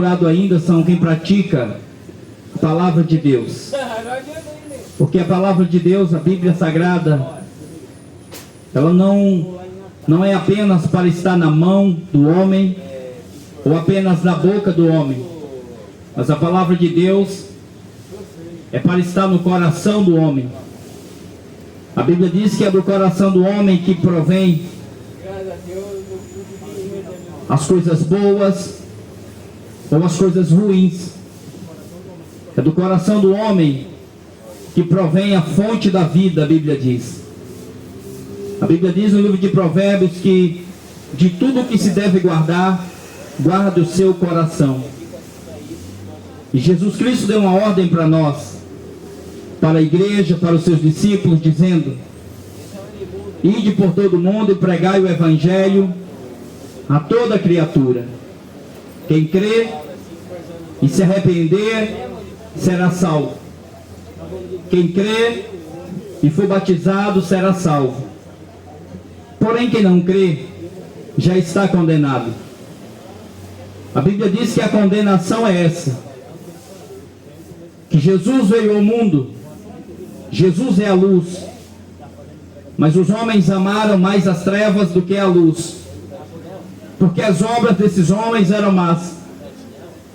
Ainda são quem pratica a palavra de Deus, porque a palavra de Deus, a Bíblia Sagrada, ela não é apenas para estar na mão do homem ou apenas na boca do homem, mas a palavra de Deus é para estar no coração do homem. A Bíblia diz que é do coração do homem que provém as coisas boas ou as coisas ruins. É do coração do homem que provém a fonte da vida, a Bíblia diz. A Bíblia diz no livro de Provérbios que de tudo que se deve guardar, guarde o seu coração. E Jesus Cristo deu uma ordem para nós, para a igreja, para os seus discípulos, dizendo: ide por todo o mundo e pregai o Evangelho a toda criatura. Quem crê e se arrepender será salvo. Quem crê e for batizado será salvo. Porém, quem não crê já está condenado. A Bíblia diz que a condenação é essa: que Jesus veio ao mundo, Jesus é a luz, mas os homens amaram mais as trevas do que a luz, porque as obras desses homens eram más.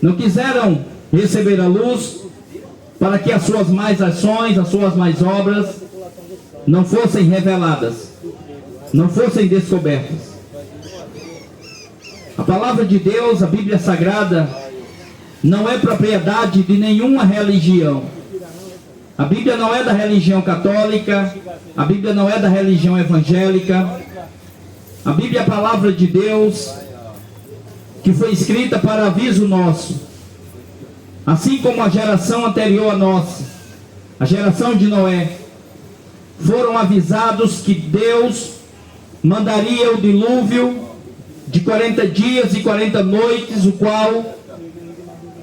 Não quiseram receber a luz para que as suas más ações, as suas más obras não fossem reveladas, não fossem descobertas. A palavra de Deus, a Bíblia Sagrada, não é propriedade de nenhuma religião. A Bíblia não é da religião católica, a Bíblia não é da religião evangélica. A Bíblia é a palavra de Deus, que foi escrita para aviso nosso. Assim como a geração anterior à nossa, a geração de Noé, foram avisados que Deus mandaria o dilúvio de 40 dias e 40 noites, o qual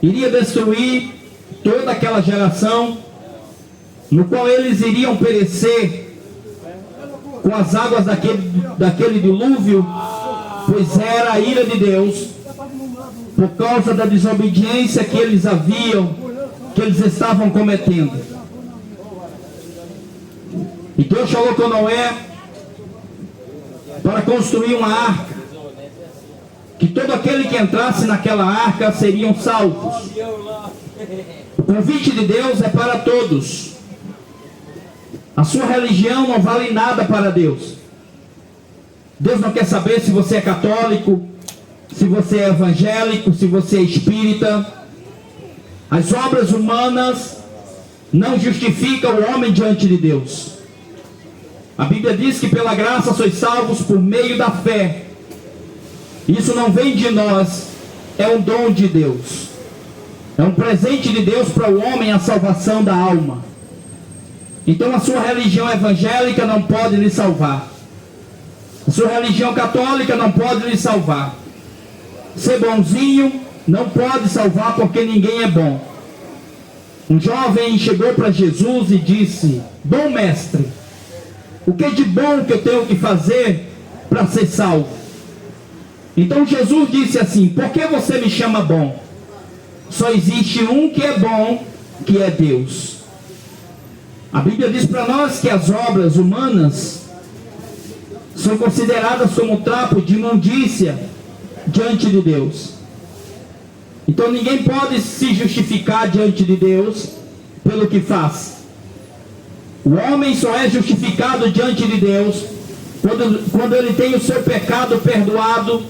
iria destruir toda aquela geração, no qual eles iriam perecer com as águas daquele dilúvio, pois era a ira de Deus, por causa da desobediência que eles estavam cometendo. E Deus colocou Noé para construir uma arca, que todo aquele que entrasse naquela arca seriam salvos. O convite de Deus é para todos. A sua religião não vale nada para Deus. Deus não quer saber se você é católico, se você é evangélico, se você é espírita. As obras humanas não justificam o homem diante de Deus. A Bíblia diz que pela graça sois salvos por meio da fé. Isso não vem de nós, é um dom de Deus. É um presente de Deus para o homem, a salvação da alma. Então a sua religião evangélica não pode lhe salvar. A sua religião católica não pode lhe salvar. Ser bonzinho não pode salvar, porque ninguém é bom. Um jovem chegou para Jesus e disse: bom mestre, o que de bom que eu tenho que fazer para ser salvo? Então Jesus disse assim: por que você me chama bom? Só existe um que é bom, que é Deus. A Bíblia diz para nós que as obras humanas são consideradas como trapo de imundícia diante de Deus. Então ninguém pode se justificar diante de Deus pelo que faz. O homem só é justificado diante de Deus quando ele tem o seu pecado perdoado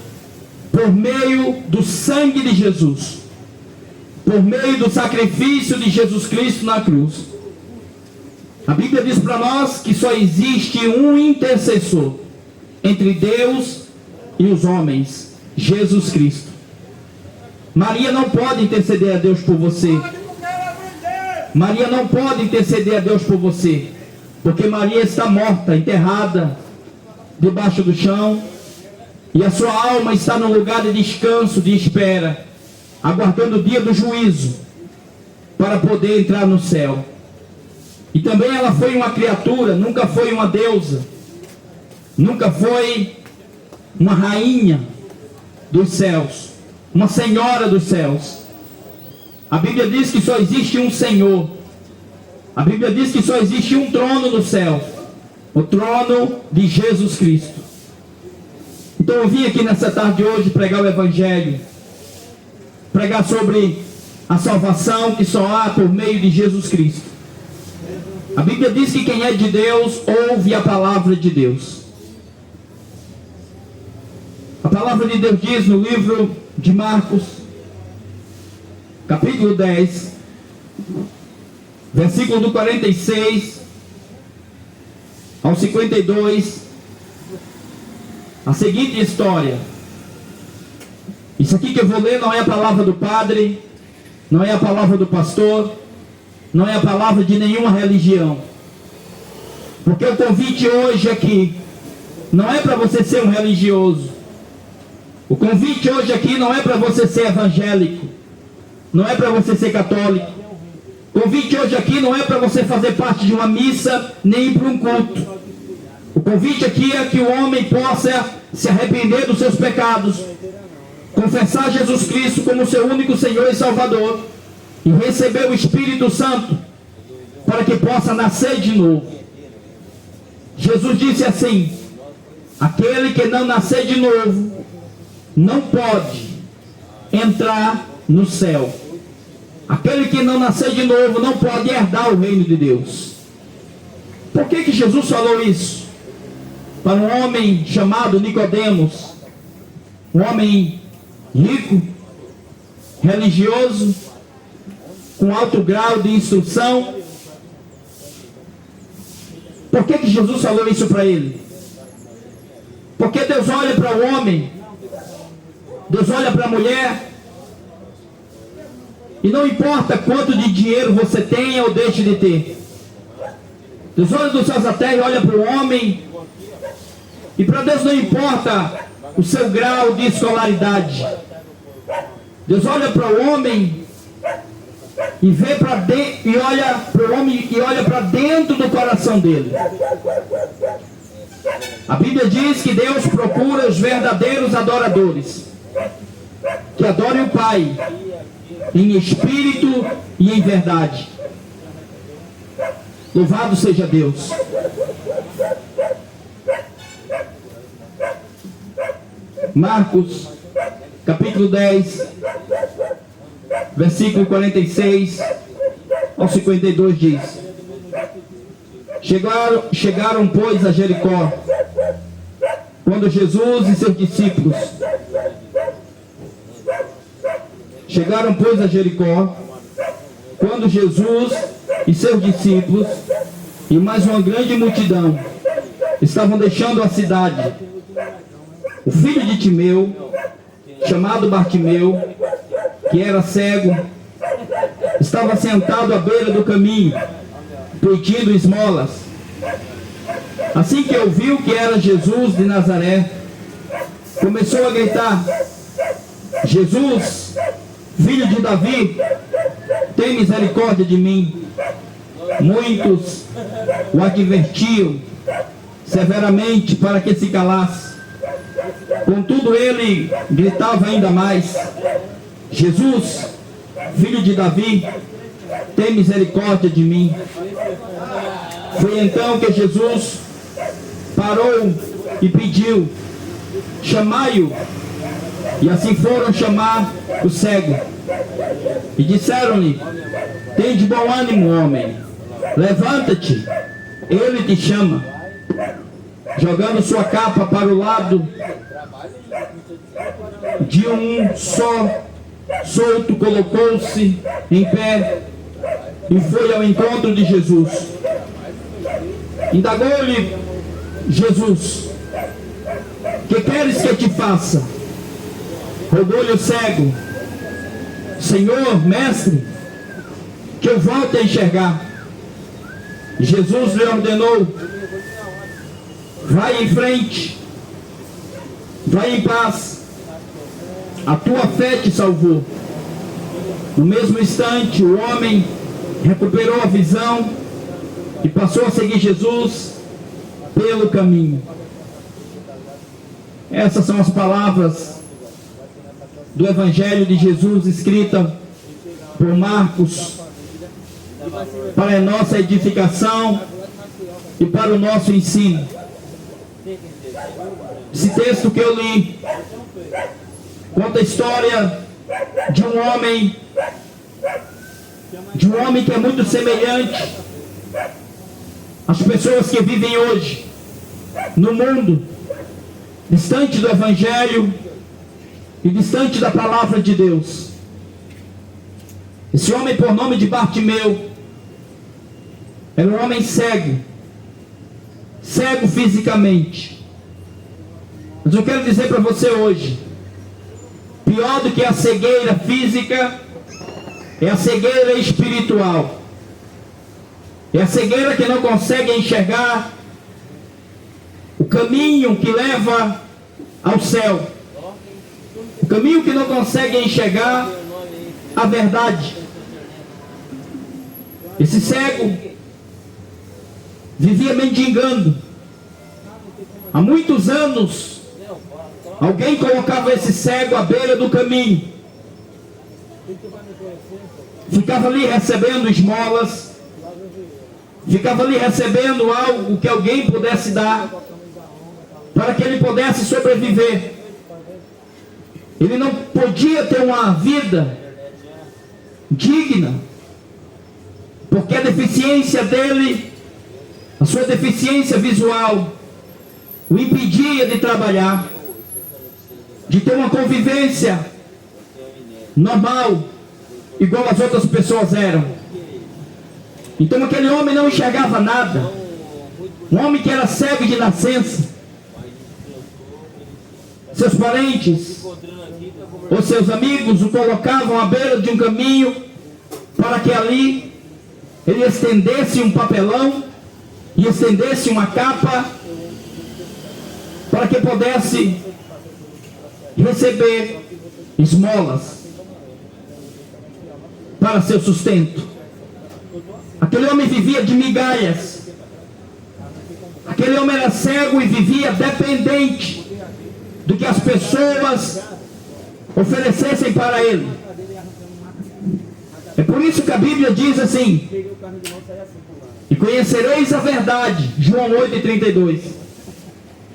por meio do sangue de Jesus, por meio do sacrifício de Jesus Cristo na cruz. A Bíblia diz para nós que só existe um intercessor entre Deus e os homens: Jesus Cristo. Maria não pode interceder a Deus por você. Maria não pode interceder a Deus por você, porque Maria está morta, enterrada debaixo do chão, e a sua alma está no lugar de descanso, de espera, aguardando o dia do juízo, para poder entrar no céu. E também ela foi uma criatura, nunca foi uma deusa, nunca foi uma rainha dos céus, uma senhora dos céus. A Bíblia diz que só existe um Senhor. A Bíblia diz que só existe um trono no céu, o trono de Jesus Cristo. Então eu vim aqui nessa tarde de hoje pregar o Evangelho, pregar sobre a salvação que só há por meio de Jesus Cristo. A Bíblia diz que quem é de Deus ouve a palavra de Deus. A palavra de Deus diz no livro de Marcos, capítulo 10, versículo do 46 ao 52, a seguinte história. Isso aqui que eu vou ler não é a palavra do padre, não é a palavra do pastor, não é a palavra de nenhuma religião. Porque o convite hoje aqui não é para você ser um religioso. O convite hoje aqui não é para você ser evangélico, não é para você ser católico. O convite hoje aqui não é para você fazer parte de uma missa, nem ir para um culto. O convite aqui é que o homem possa se arrepender dos seus pecados, confessar Jesus Cristo como seu único Senhor e Salvador, e receber o Espírito Santo, para que possa nascer de novo. Jesus disse assim: aquele que não nascer de novo, não pode entrar no céu. Aquele que não nascer de novo, não pode herdar o reino de Deus. Por que Jesus falou isso? Para um homem chamado Nicodemos, um homem rico, religioso, com alto grau de instrução. Por que Jesus falou isso para ele? Porque Deus olha para o homem, Deus olha para a mulher, e não importa quanto de dinheiro você tenha ou deixe de ter. Deus olha dos céus à terra e olha para o homem, e para Deus não importa o seu grau de escolaridade. Deus olha para o homem e vê para dentro, e olha para o homem e olha para dentro do coração dele. A Bíblia diz que Deus procura os verdadeiros adoradores, que adorem o Pai em espírito e em verdade. Louvado seja Deus. Marcos, capítulo 10, versículo 46 ao 52 diz: Chegaram, pois, a Jericó, quando Jesus e seus discípulos chegaram, pois, a Jericó, quando Jesus e seus discípulos e mais uma grande multidão estavam deixando a cidade. O filho de Timeu, chamado Bartimeu, que era cego, estava sentado à beira do caminho, pedindo esmolas. Assim que ouviu que era Jesus de Nazaré, começou a gritar: Jesus, filho de Davi, tem misericórdia de mim. Muitos o advertiam severamente para que se calasse. Contudo, ele gritava ainda mais: Jesus, filho de Davi, tem misericórdia de mim. Foi então que Jesus parou e pediu: chamai-o. E assim foram chamar o cego. E disseram-lhe: tem de bom ânimo, homem, levanta-te, ele te chama. Jogando sua capa para o lado, de um só solto, colocou-se em pé e foi ao encontro de Jesus. Indagou-lhe Jesus: que queres que eu te faça? Rogou-lhe o cego: Senhor, mestre, que eu volte a enxergar. Jesus lhe ordenou: vai em frente, vai em paz, a tua fé te salvou. No mesmo instante, o homem recuperou a visão e passou a seguir Jesus pelo caminho. Essas são as palavras do Evangelho de Jesus, escrita por Marcos, para a nossa edificação e para o nosso ensino. Esse texto que eu li conta a história de um homem que é muito semelhante às pessoas que vivem hoje no mundo, distante do Evangelho e distante da palavra de Deus. Esse homem, por nome de Bartimeu, era um homem cego fisicamente. Mas eu quero dizer para você hoje, pior do que a cegueira física é a cegueira espiritual. É a cegueira que não consegue enxergar o caminho que leva ao céu. O caminho que não consegue enxergar a verdade. Esse cego vivia mendigando. Há muitos anos, alguém colocava esse cego à beira do caminho. Ficava ali recebendo esmolas. Ficava ali recebendo algo que alguém pudesse dar, para que ele pudesse sobreviver. Ele não podia ter uma vida digna, porque a deficiência dele, a sua deficiência visual, o impedia de trabalhar, de ter uma convivência normal, igual as outras pessoas eram. Então aquele homem não enxergava nada. Um homem que era cego de nascença. Seus parentes ou seus amigos o colocavam à beira de um caminho, para que ali ele estendesse um papelão e estendesse uma capa, para que pudesse receber esmolas para seu sustento. Aquele homem vivia de migalhas. Aquele homem era cego e vivia dependente do que as pessoas oferecessem para ele. É por isso que a Bíblia diz assim: e conhecereis a verdade, João 8:32,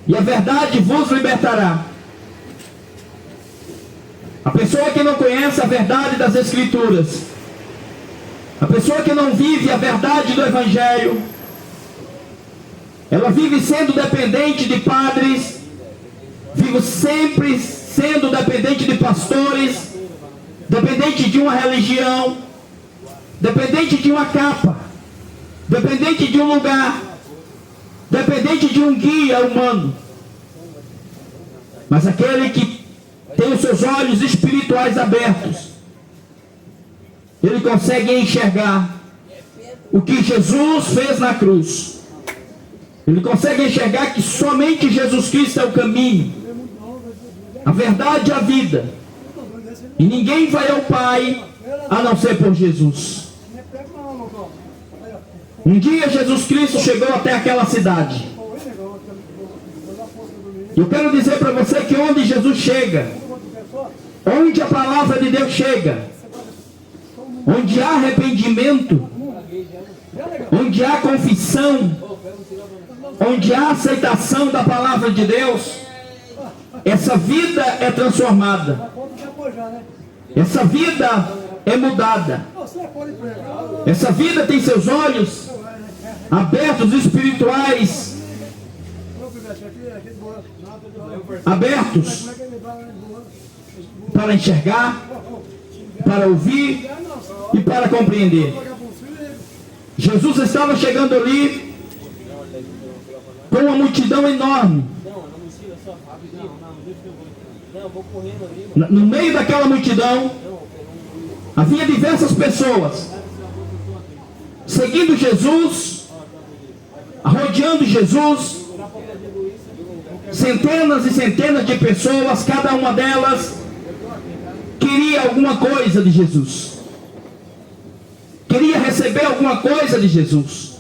e a verdade vos libertará. A pessoa que não conhece a verdade das Escrituras, a pessoa que não vive a verdade do Evangelho, ela vive sendo dependente de padres, vive sempre sendo dependente de pastores, dependente de uma religião, dependente de uma capa, dependente de um lugar, dependente de um guia humano. Mas aquele que tem os seus olhos espirituais abertos, ele consegue enxergar o que Jesus fez na cruz. Ele consegue enxergar que somente Jesus Cristo é o caminho, a verdade e a vida. E ninguém vai ao Pai a não ser por Jesus. Um dia Jesus Cristo chegou até aquela cidade. Eu quero dizer para você que onde Jesus chega, onde a palavra de Deus chega, onde há arrependimento, onde há confissão, onde há aceitação da palavra de Deus, essa vida é transformada, essa vida é mudada, essa vida tem seus olhos abertos, espirituais abertos, para enxergar, para ouvir e para compreender. Jesus estava chegando ali com uma multidão enorme. No meio daquela multidão havia diversas pessoas seguindo Jesus, rodeando Jesus. Centenas e centenas de pessoas, cada uma delas queria alguma coisa de Jesus, queria receber alguma coisa de Jesus.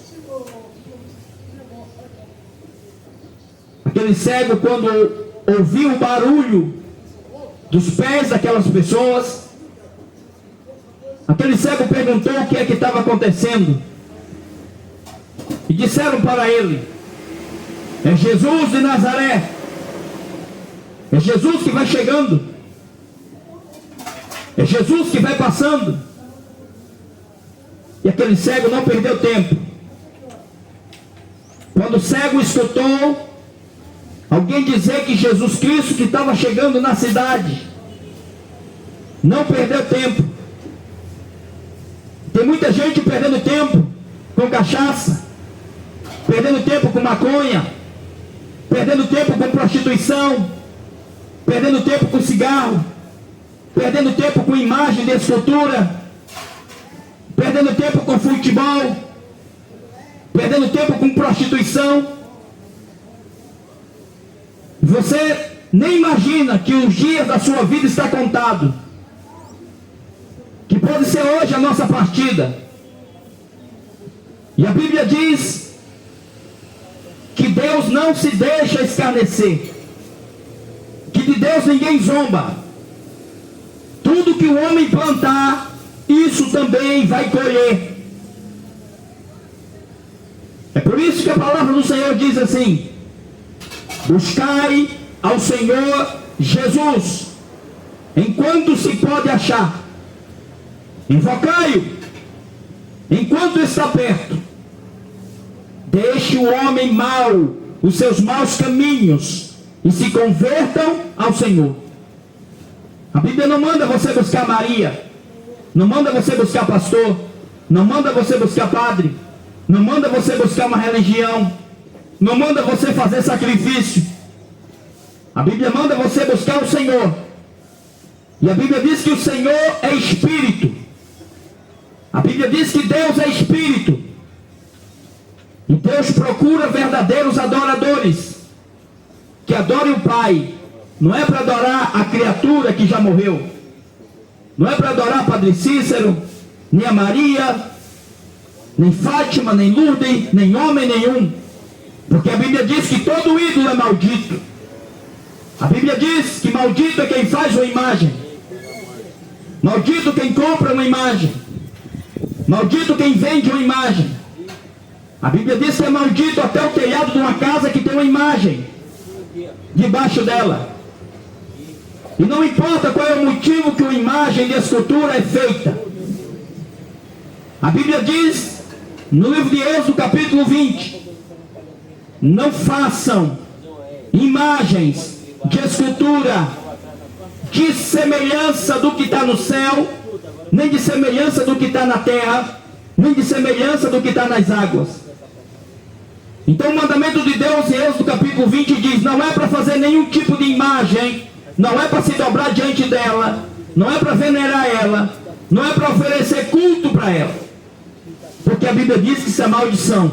Aquele cego, quando ouviu o barulho dos pés daquelas pessoas, Aquele cego perguntou o que é que estava acontecendo. E disseram para ele: é Jesus de Nazaré. É Jesus que vai chegando. É Jesus que vai passando. E aquele cego não perdeu tempo. Quando o cego escutou alguém dizer que Jesus Cristo que estava chegando na cidade, não perdeu tempo. Tem muita gente perdendo tempo com cachaça, perdendo tempo com maconha, perdendo tempo com prostituição, perdendo tempo com cigarro, perdendo tempo com imagem de escultura, perdendo tempo com futebol, perdendo tempo com prostituição. Você nem imagina que os dias da sua vida estão contados, que pode ser hoje a nossa partida. E a Bíblia diz que Deus não se deixa escarnecer, que de Deus ninguém zomba. Tudo que o homem plantar, isso também vai colher. É por isso que a palavra do Senhor diz assim: buscai ao Senhor Jesus enquanto se pode achar, invocai-o enquanto está perto. Deixe o homem mau os seus maus caminhos e se convertam ao Senhor. A Bíblia não manda você buscar Maria, não manda você buscar pastor, não manda você buscar padre, não manda você buscar uma religião, não manda você fazer sacrifício. A Bíblia manda você buscar o Senhor. E a Bíblia diz que o Senhor é Espírito. A Bíblia diz que Deus é Espírito. E Deus procura verdadeiros adoradores, que adorem o Pai. Não é para adorar a criatura que já morreu, não é para adorar Padre Cícero, nem a Maria, nem Fátima, nem Lourdes, nem homem nenhum, porque a Bíblia diz que todo ídolo é maldito. A Bíblia diz que maldito é quem faz uma imagem, maldito quem compra uma imagem, maldito quem vende uma imagem. A Bíblia diz que é maldito até o telhado de uma casa que tem uma imagem debaixo dela. E não importa qual é o motivo que uma imagem de escultura é feita. A Bíblia diz no livro de Êxodo capítulo 20: não façam imagens de escultura de semelhança do que está no céu, nem de semelhança do que está na terra, nem de semelhança do que está nas águas. Então o mandamento de Deus em Êxodo capítulo 20 diz: não é para fazer nenhum tipo de imagem, não é para se dobrar diante dela, não é para venerar ela, não é para oferecer culto para ela, porque a Bíblia diz que isso é maldição.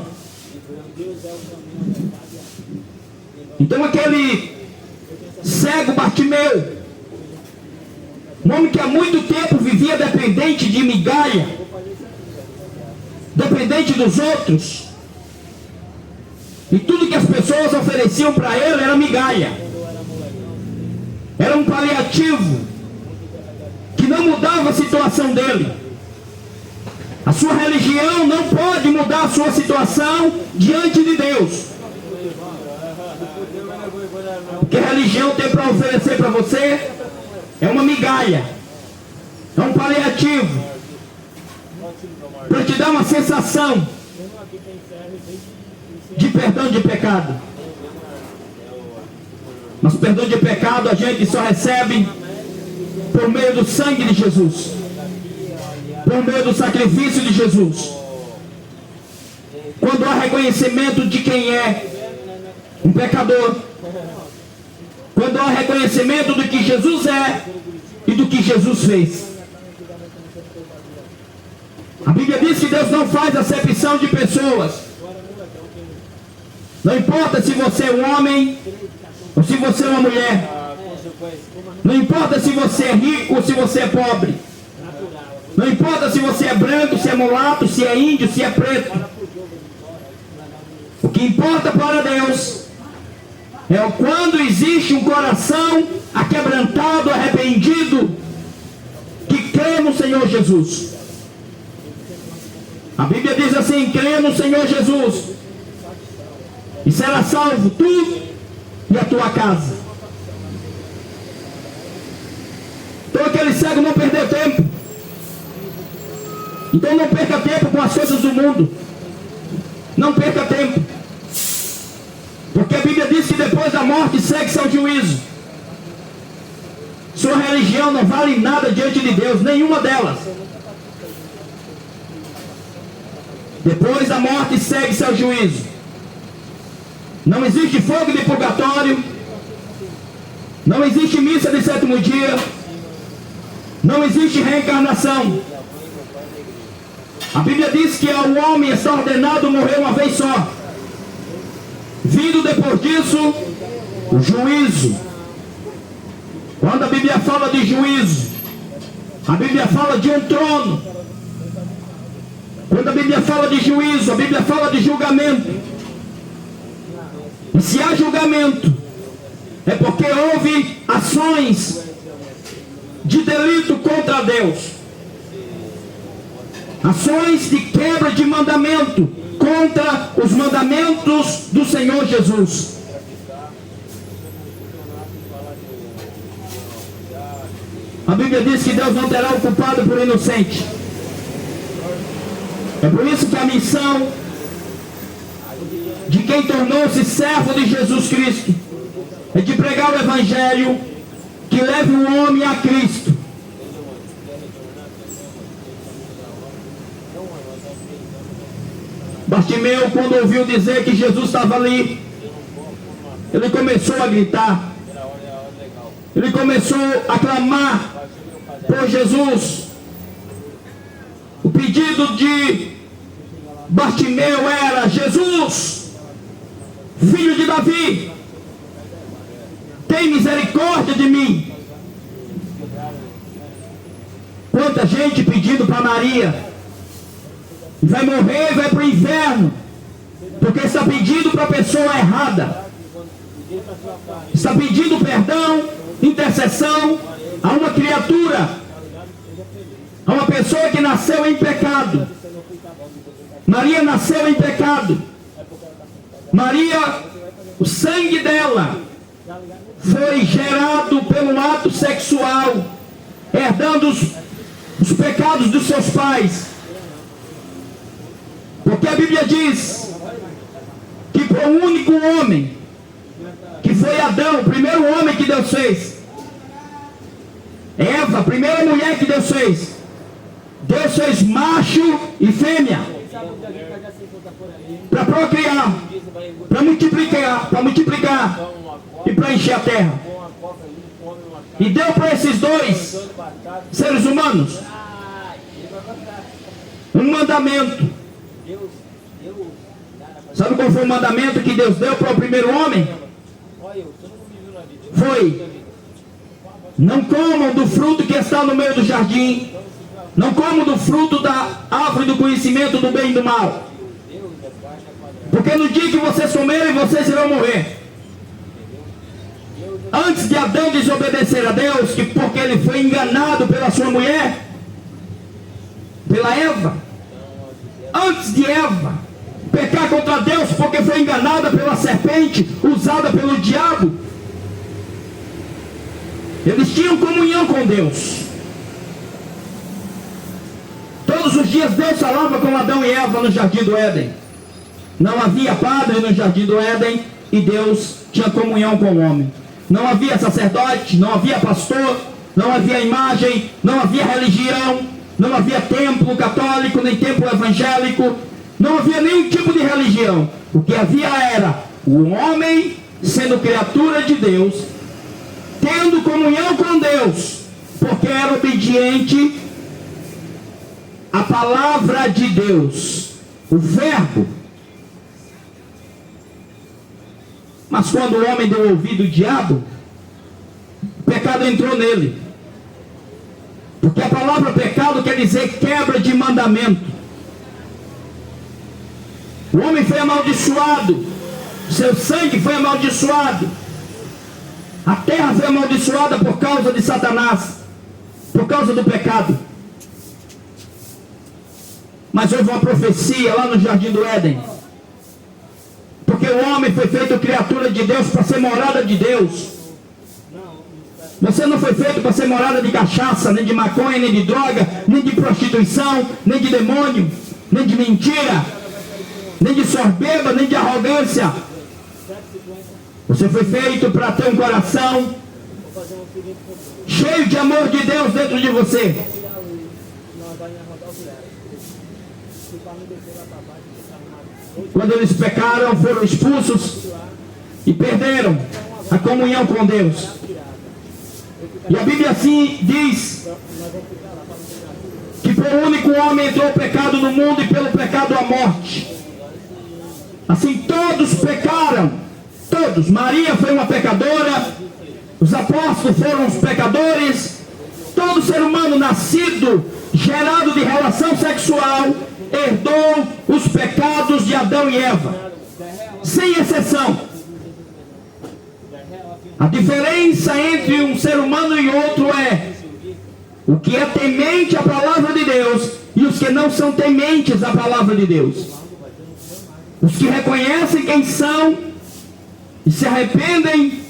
Então aquele cego Bartimeu, um homem que há muito tempo vivia dependente de migalha, dependente dos outros, e tudo que as pessoas ofereciam para ele era migalha, era um paliativo que não mudava a situação dele. A sua religião não pode mudar a sua situação diante de Deus. O que a religião tem para oferecer para você é uma migalha, é um paliativo, para te dar uma sensação de perdão de pecado. Mas perdão de pecado a gente só recebe por meio do sangue de Jesus, por meio do sacrifício de Jesus. Quando há reconhecimento de quem é um pecador, quando há reconhecimento do que Jesus é e do que Jesus fez. A Bíblia diz que Deus não faz acepção de pessoas. Não importa se você é um homem ou se você é uma mulher, não importa se você é rico ou se você é pobre, não importa se você é branco, se é mulato, se é índio, se é preto. O que importa para Deus é quando existe um coração aquebrantado, arrependido, que crê no Senhor Jesus. A Bíblia diz assim: crê no Senhor Jesus e será salvo tu e a tua casa. Então aquele cego não perdeu tempo. Então não perca tempo com as coisas do mundo. Não perca tempo. Porque a Bíblia diz que depois da morte segue-se ao juízo. Sua religião não vale nada diante de Deus, nenhuma delas. Depois da morte segue-se ao juízo. Não existe fogo de purgatório. Não existe missa de sétimo dia. Não existe reencarnação. A Bíblia diz que ao homem está ordenado morrer uma vez só. Vindo depois disso, o juízo. Quando a Bíblia fala de juízo, a Bíblia fala de um trono. Quando a Bíblia fala de juízo, a Bíblia fala de julgamento. E se há julgamento, é porque houve ações de delito contra Deus. Ações de quebra de mandamento contra os mandamentos do Senhor Jesus. A Bíblia diz que Deus não terá o culpado por inocente. É por isso que a missão de quem tornou-se servo de Jesus Cristo é de pregar o Evangelho que leve o homem a Cristo. Bartimeu, quando ouviu dizer que Jesus estava ali, ele começou a gritar. Ele começou a clamar por Jesus. O pedido de Bartimeu era: Jesus, filho de Davi, tem misericórdia de mim. Quanta gente pedindo para Maria, vai morrer, vai para o inferno, porque está pedindo para a pessoa errada. Está pedindo perdão, intercessão a uma criatura, a uma pessoa que nasceu em pecado. Maria nasceu em pecado. Maria, o sangue dela foi gerado pelo ato sexual, herdando os pecados dos seus pais. Porque a Bíblia diz que para o único homem, que foi Adão, o primeiro homem que Deus fez, Eva, a primeira mulher que Deus fez macho e fêmea, para procriar, para multiplicar e para encher a terra. E deu para esses dois seres humanos um mandamento. Sabe qual foi o mandamento que Deus deu para o primeiro homem? Foi: não comam do fruto que está no meio do jardim. Não comam do fruto da árvore do conhecimento do bem e do mal. Porque no dia que vocês comerem, vocês irão morrer. Antes de Adão desobedecer a Deus, porque ele foi enganado pela sua mulher, pela Eva. Antes de Eva pecar contra Deus, porque foi enganada pela serpente, usada pelo diabo, eles tinham comunhão com Deus. Todos os dias Deus falava com Adão e Eva no jardim do Éden. Não havia padre no jardim do Éden, e Deus tinha comunhão com o homem. Não havia sacerdote, não havia pastor, não havia imagem, não havia religião, não havia templo católico, nem templo evangélico, não havia nenhum tipo de religião. O que havia era o homem sendo criatura de Deus, tendo comunhão com Deus, porque era obediente à palavra de Deus, o verbo. Mas quando o homem deu ouvido ao diabo, o pecado entrou nele. Porque a palavra pecado quer dizer quebra de mandamento. O homem foi amaldiçoado, seu sangue foi amaldiçoado, a terra foi amaldiçoada por causa de Satanás, por causa do pecado. Mas houve uma profecia lá no Jardim do Éden. Porque o homem foi feito criatura de Deus para ser morada de Deus. Você não foi feito para ser morada de cachaça, nem de maconha, nem de droga, nem de prostituição, nem de demônio, nem de mentira, nem de soberba, nem de arrogância. Você foi feito para ter um coração cheio de amor de Deus dentro de você. Quando eles pecaram, foram expulsos e perderam a comunhão com Deus. E a Bíblia assim diz que por um único homem entrou o pecado no mundo, e pelo pecado a morte. Assim todos pecaram, todos. Maria foi uma pecadora, os apóstolos foram os pecadores. Todo ser humano nascido, gerado de relação sexual, herdou os pecados de Adão e Eva, sem exceção. A diferença entre um ser humano e outro é o que é temente à palavra de Deus e os que não são tementes à palavra de Deus. Os que reconhecem quem são e se arrependem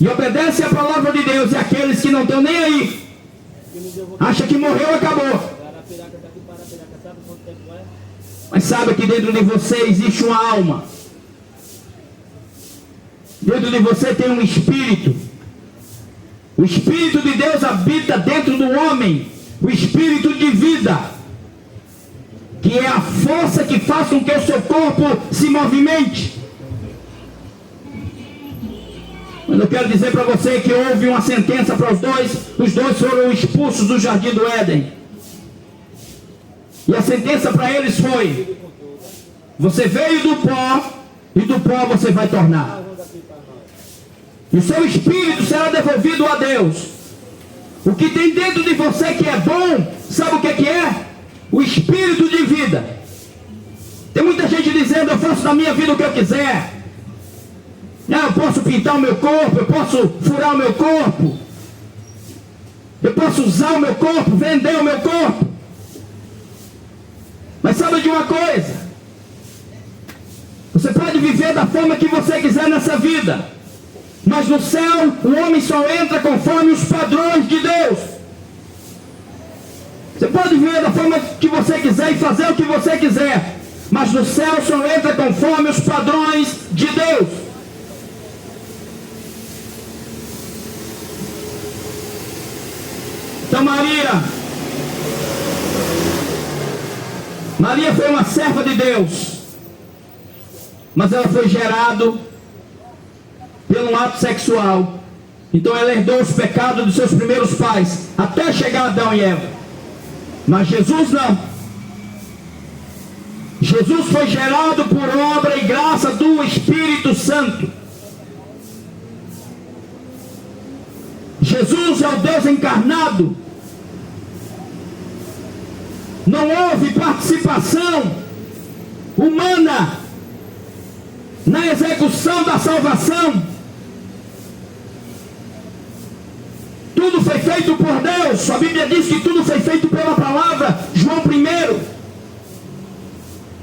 e obedecem à palavra de Deus, e aqueles que não estão nem aí, acha que morreu, acabou. Mas sabe que dentro de você existe uma alma. Dentro de você tem um espírito. O Espírito de Deus habita dentro do homem. O espírito de vida, que é a força que faz com que o seu corpo se movimente. Mas eu quero dizer para você que houve uma sentença para os dois foram expulsos do Jardim do Éden. E a sentença para eles foi: você veio do pó, e do pó você vai tornar. E o seu espírito será devolvido a Deus. O que tem dentro de você que é bom, sabe o que é? O espírito de vida. Tem muita gente dizendo: eu faço na minha vida o que eu quiser. Eu posso pintar o meu corpo, eu posso furar o meu corpo, eu posso usar o meu corpo, vender o meu corpo. Mas sabe de uma coisa? Você pode viver da forma que você quiser nessa vida, mas no céu o homem só entra conforme os padrões de Deus. Você pode viver da forma que você quiser e fazer o que você quiser, mas no céu só entra conforme os padrões de Deus. Então Maria foi uma serva de Deus, mas ela foi gerada pelo ato sexual. Então ela herdou os pecados dos seus primeiros pais, até chegar a Adão e Eva. Mas Jesus não. Jesus foi gerado por obra e graça do Espírito Santo. Jesus é o Deus encarnado. Não houve participação humana na execução da salvação. Tudo foi feito por Deus. A Bíblia diz que tudo foi feito pela palavra. João 1.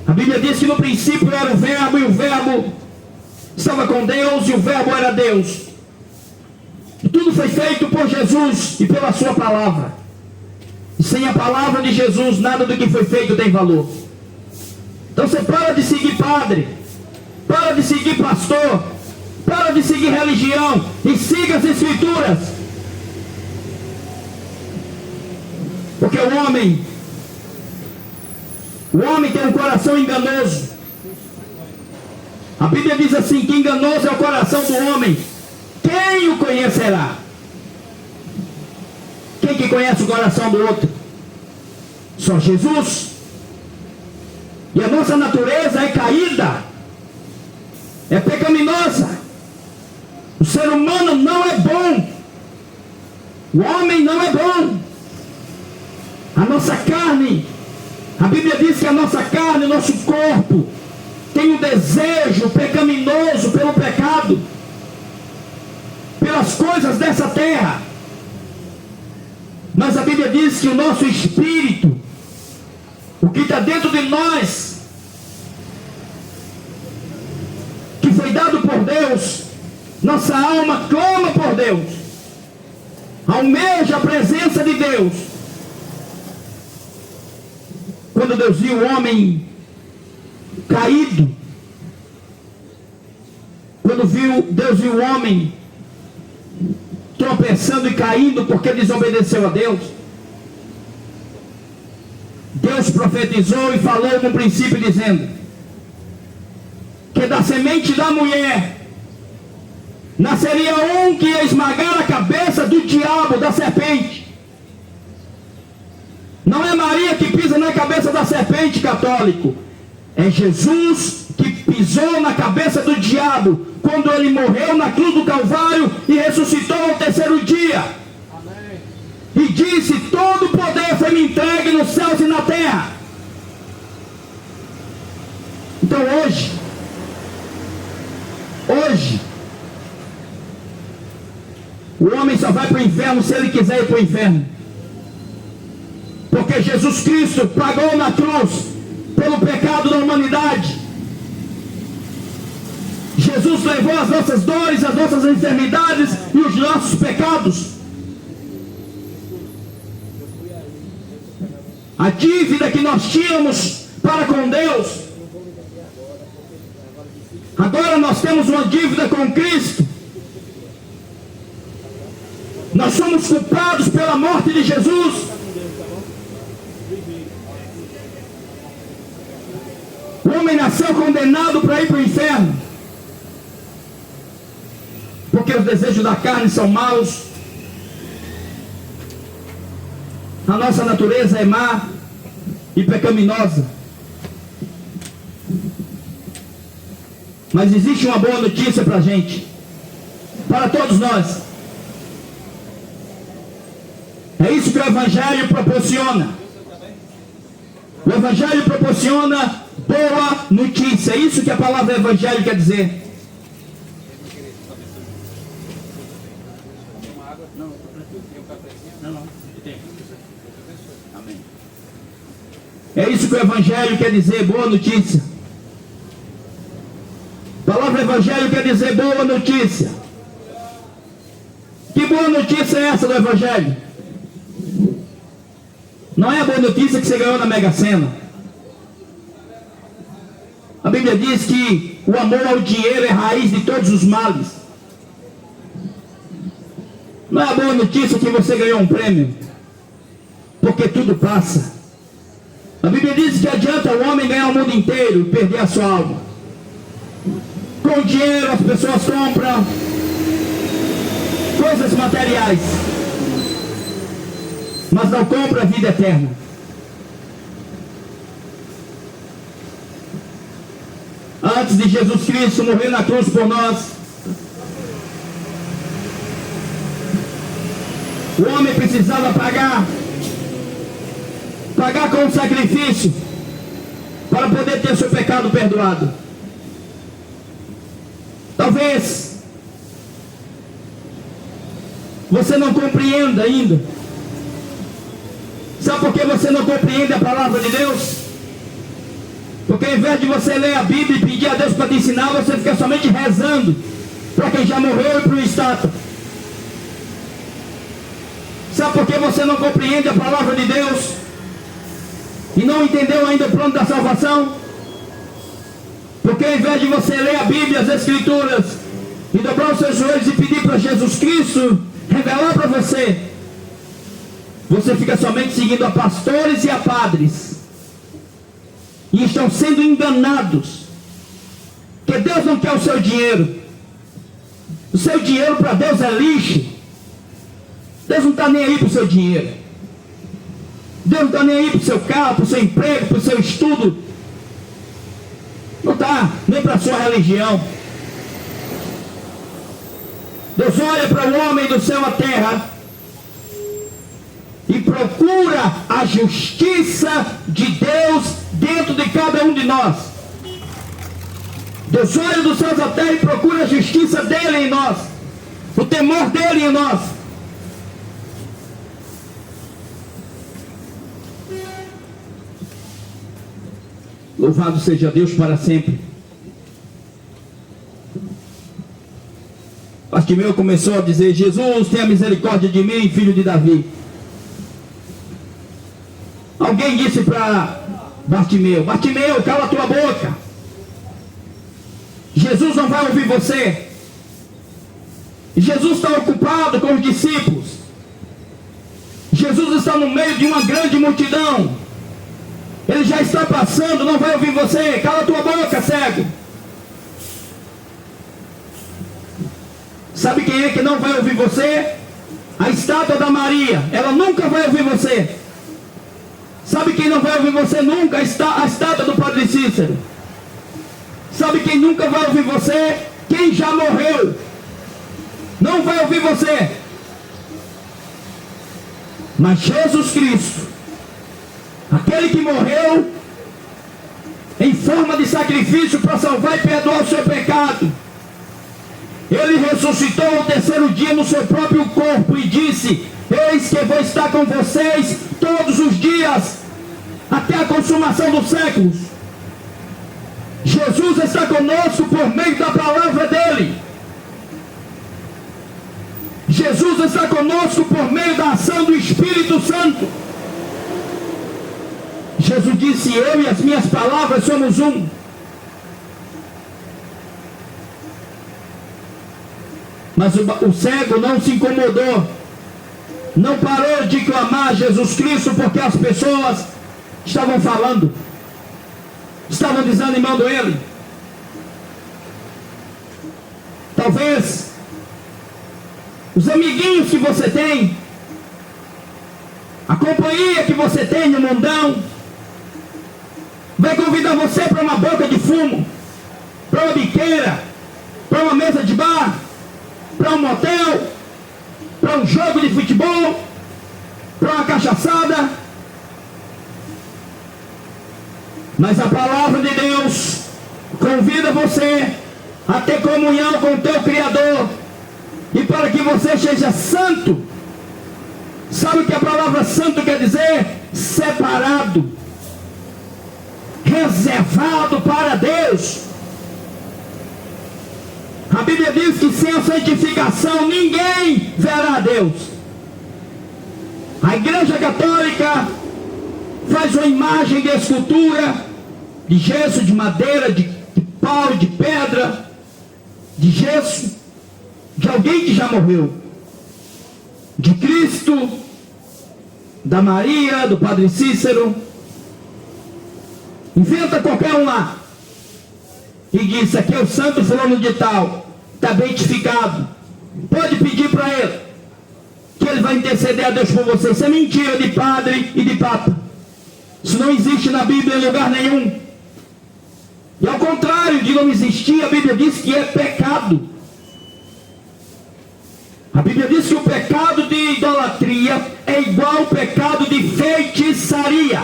A Bíblia diz que no princípio era o Verbo, e o Verbo estava com Deus, e o Verbo era Deus. E tudo foi feito por Jesus e pela sua palavra. E sem a palavra de Jesus, nada do que foi feito tem valor. Então você para de seguir padre, para de seguir pastor, para de seguir religião e siga as Escrituras. Porque o homem tem um coração enganoso. A Bíblia diz assim, que enganoso é o coração do homem. Quem o conhecerá? Quem que conhece o coração do outro? Só Jesus. E a nossa natureza é caída, é pecaminosa. O ser humano não é bom. O homem não é bom. A nossa carne, a Bíblia diz que a nossa carne, o nosso corpo, tem um desejo pecaminoso pelo pecado, pelas coisas dessa terra. Mas a Bíblia diz que o nosso espírito O que está dentro de nós, que foi dado por Deus, nossa alma clama por Deus, almeja a presença de Deus. Quando Deus viu o homem caído, quando Deus viu o homem tropeçando e caindo porque desobedeceu a Deus, Deus profetizou e falou no princípio dizendo que da semente da mulher nasceria um que ia esmagar a cabeça do diabo, da serpente. Não é Maria que pisa na cabeça da serpente, católico. É Jesus que pisou na cabeça do diabo quando ele morreu na cruz do Calvário e ressuscitou ao terceiro dia. Amém. E disse: todo o poder foi me entregue nos céus e na terra. Então hoje, o homem só vai para o inferno se ele quiser ir para o inferno. Porque Jesus Cristo pagou na cruz pelo pecado da humanidade. Jesus levou as nossas dores, as nossas enfermidades e os nossos pecados. A dívida que nós tínhamos para com Deus, agora nós temos uma dívida com Cristo. Nós somos culpados pela morte de Jesus. O homem nasceu condenado para ir para o inferno, porque os desejos da carne são maus, a nossa natureza é má e pecaminosa. Mas existe uma boa notícia para a gente, para todos nós. É isso que o Evangelho proporciona. O Evangelho proporciona boa notícia. É isso que a palavra Evangelho quer dizer. É isso que o Evangelho quer dizer, boa notícia. A palavra Evangelho quer dizer boa notícia. Que boa notícia é essa do Evangelho? Não é a boa notícia que você ganhou na Mega Sena. A Bíblia diz que o amor ao dinheiro é raiz de todos os males. Não é a boa notícia que você ganhou um prêmio, porque tudo passa. A Bíblia diz que adianta o homem ganhar o mundo inteiro e perder a sua alma. Com dinheiro as pessoas compram coisas materiais, mas não compram a vida eterna. Antes de Jesus Cristo morrer na cruz por nós, o homem precisava pagar com um sacrifício para poder ter seu pecado perdoado. Talvez você não compreenda ainda. Sabe por que você não compreende a palavra de Deus? Porque ao invés de você ler a Bíblia e pedir a Deus para te ensinar, você fica somente rezando para quem já morreu e para o estátua. Sabe por que você não compreende a palavra de Deus e não entendeu ainda o plano da salvação? Porque ao invés de você ler a Bíblia, as Escrituras, e dobrar os seus joelhos e pedir para Jesus Cristo revelar para você, você fica somente seguindo a pastores e a padres, e estão sendo enganados. Porque Deus não quer o seu dinheiro. O seu dinheiro para Deus é lixo. Deus não está nem aí para o seu dinheiro. Deus não está nem aí para o seu carro, para o seu emprego, para o seu estudo. Não está nem para a sua religião. Deus olha para o homem do céu à terra e procura a justiça de Deus dentro de cada um de nós. Deus olha dos céus à terra e procura a justiça dele em nós, o temor dele em nós. Louvado seja Deus para sempre. Bartimeu começou a dizer: Jesus, tenha misericórdia de mim, filho de Davi. Alguém disse para Bartimeu: Bartimeu, cala a tua boca. Jesus não vai ouvir você. Jesus está ocupado com os discípulos. Jesus está no meio de uma grande multidão. Ele já está passando, não vai ouvir você. Cala a tua boca, cego. Sabe quem é que não vai ouvir você? A estátua da Maria. Ela nunca vai ouvir você. Sabe quem não vai ouvir você nunca? A estátua do Padre Cícero. Sabe quem nunca vai ouvir você? Quem já morreu. Não vai ouvir você. Mas Jesus Cristo, aquele que morreu em forma de sacrifício para salvar e perdoar o seu pecado, ele ressuscitou ao terceiro dia no seu próprio corpo e disse: eis que vou estar com vocês todos os dias, até a consumação dos séculos. Jesus está conosco por meio da palavra dele. Jesus está conosco por meio da ação do Espírito Santo. Jesus disse: eu e as minhas palavras somos um. Mas o cego não se incomodou, não parou de clamar Jesus Cristo, porque as pessoas estavam falando, estavam desanimando ele. Talvez os amiguinhos que você tem, a companhia que você tem no mundão, vai convidar você para uma boca de fumo, para uma biqueira, para uma mesa de bar, para um motel, para um jogo de futebol, para uma cachaçada. Mas a palavra de Deus convida você a ter comunhão com o teu Criador, e para que você seja santo. Sabe o que a palavra santo quer dizer? Separado, reservado para Deus. A Bíblia diz que sem a santificação ninguém verá a Deus. A Igreja Católica faz uma imagem de escultura, de gesso, de madeira, de pau, de pedra, de gesso, de alguém que já morreu, de Cristo, da Maria, do Padre Cícero. Inventa qualquer um lá e diz: aqui é o santo fulano de tal, está beatificado, pode pedir para ele, que ele vai interceder a Deus por você. Isso é mentira de padre e de papa. Isso não existe na Bíblia em lugar nenhum. E ao contrário de não existir, a Bíblia diz que é pecado. A Bíblia diz que o pecado de idolatria é igual ao pecado de feitiçaria.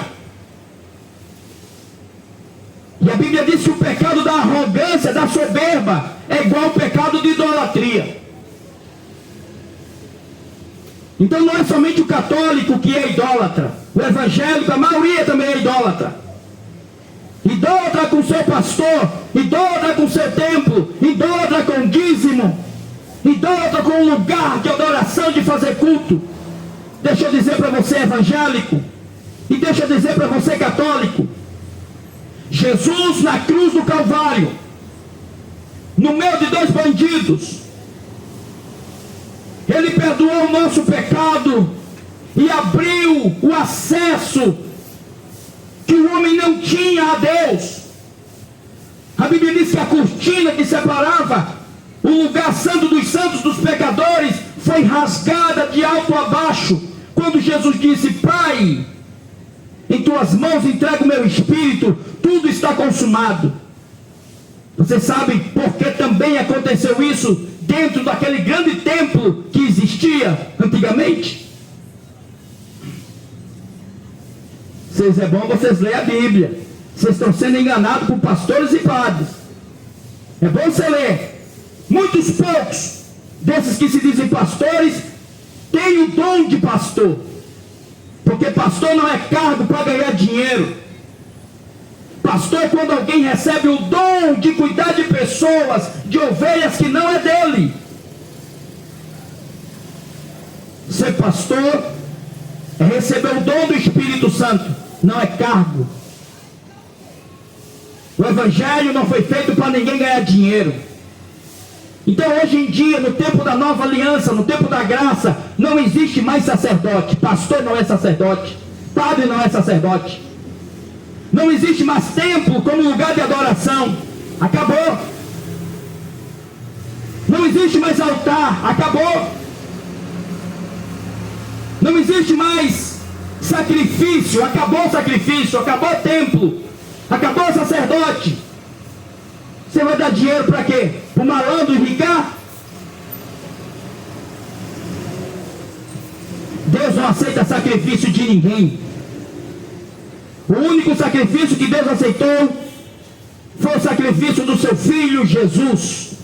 E a Bíblia diz que o pecado da arrogância, da soberba, é igual ao pecado de idolatria. Então não é somente o católico que é idólatra. O evangélico, a maioria também é idólatra. Idólatra com seu pastor, idólatra com seu templo, idólatra com dízimo, idólatra com um lugar de adoração, de fazer culto. Deixa eu dizer para você, evangélico, e deixa eu dizer para você, católico, Jesus na cruz do Calvário, no meio de dois bandidos, ele perdoou o nosso pecado e abriu o acesso que o homem não tinha a Deus. A Bíblia diz que a cortina que separava o lugar santo dos santos dos pecadores foi rasgada de alto a baixo, quando Jesus disse: Pai, em tuas mãos entrego o meu espírito, tudo está consumado. Você sabe por que também aconteceu isso dentro daquele grande templo que existia antigamente? É bom vocês lerem a Bíblia. Vocês estão sendo enganados por pastores e padres. É bom você ler. Muitos poucos desses que se dizem pastores têm o dom de pastor, porque pastor não é cargo para ganhar dinheiro. Pastor é quando alguém recebe o dom de cuidar de pessoas, de ovelhas que não é dele. Ser pastor é receber o dom do Espírito Santo, não é cargo. O evangelho não foi feito para ninguém ganhar dinheiro. Então hoje em dia, no tempo da nova aliança, no tempo da graça, não existe mais sacerdote. Pastor não é sacerdote, padre não é sacerdote. Não existe mais templo como lugar de adoração. Acabou. Não existe mais altar. Acabou. Não existe mais sacrifício. Acabou o sacrifício. Acabou o templo. Acabou o sacerdote. Você vai dar dinheiro para quê? Para o malandro enricar? Deus não aceita sacrifício de ninguém. O único sacrifício que Deus aceitou foi o sacrifício do seu Filho Jesus.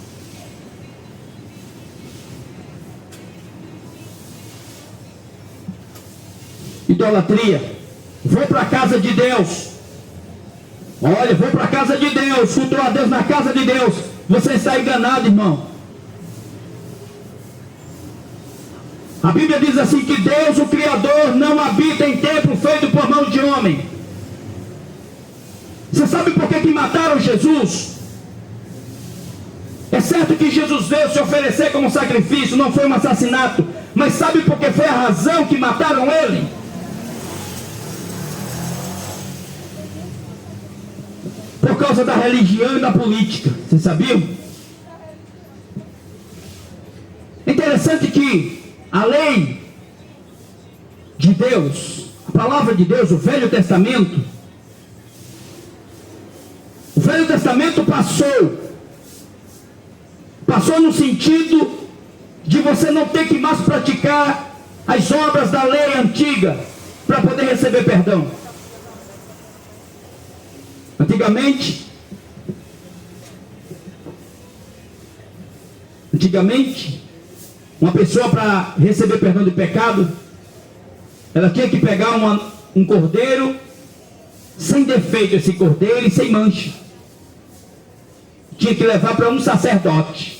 Idolatria. Vou para a casa de Deus. Olha, vou para a casa de Deus, cultuar a Deus na casa de Deus. Você está enganado, irmão. A Bíblia diz assim que Deus, o Criador, não habita em templo feito por mão de homem. Você sabe por que mataram Jesus? É certo que Jesus veio se oferecer como sacrifício, não foi um assassinato. Mas sabe por que foi a razão que mataram ele? Por causa da religião e da política. Vocês sabiam? É interessante que a lei de Deus, a palavra de Deus, o Velho Testamento passou no sentido de você não ter que mais praticar as obras da lei antiga para poder receber perdão. Antigamente, uma pessoa para receber perdão de pecado, ela tinha que pegar um cordeiro sem defeito, esse cordeiro e sem mancha. Tinha que levar para um sacerdote.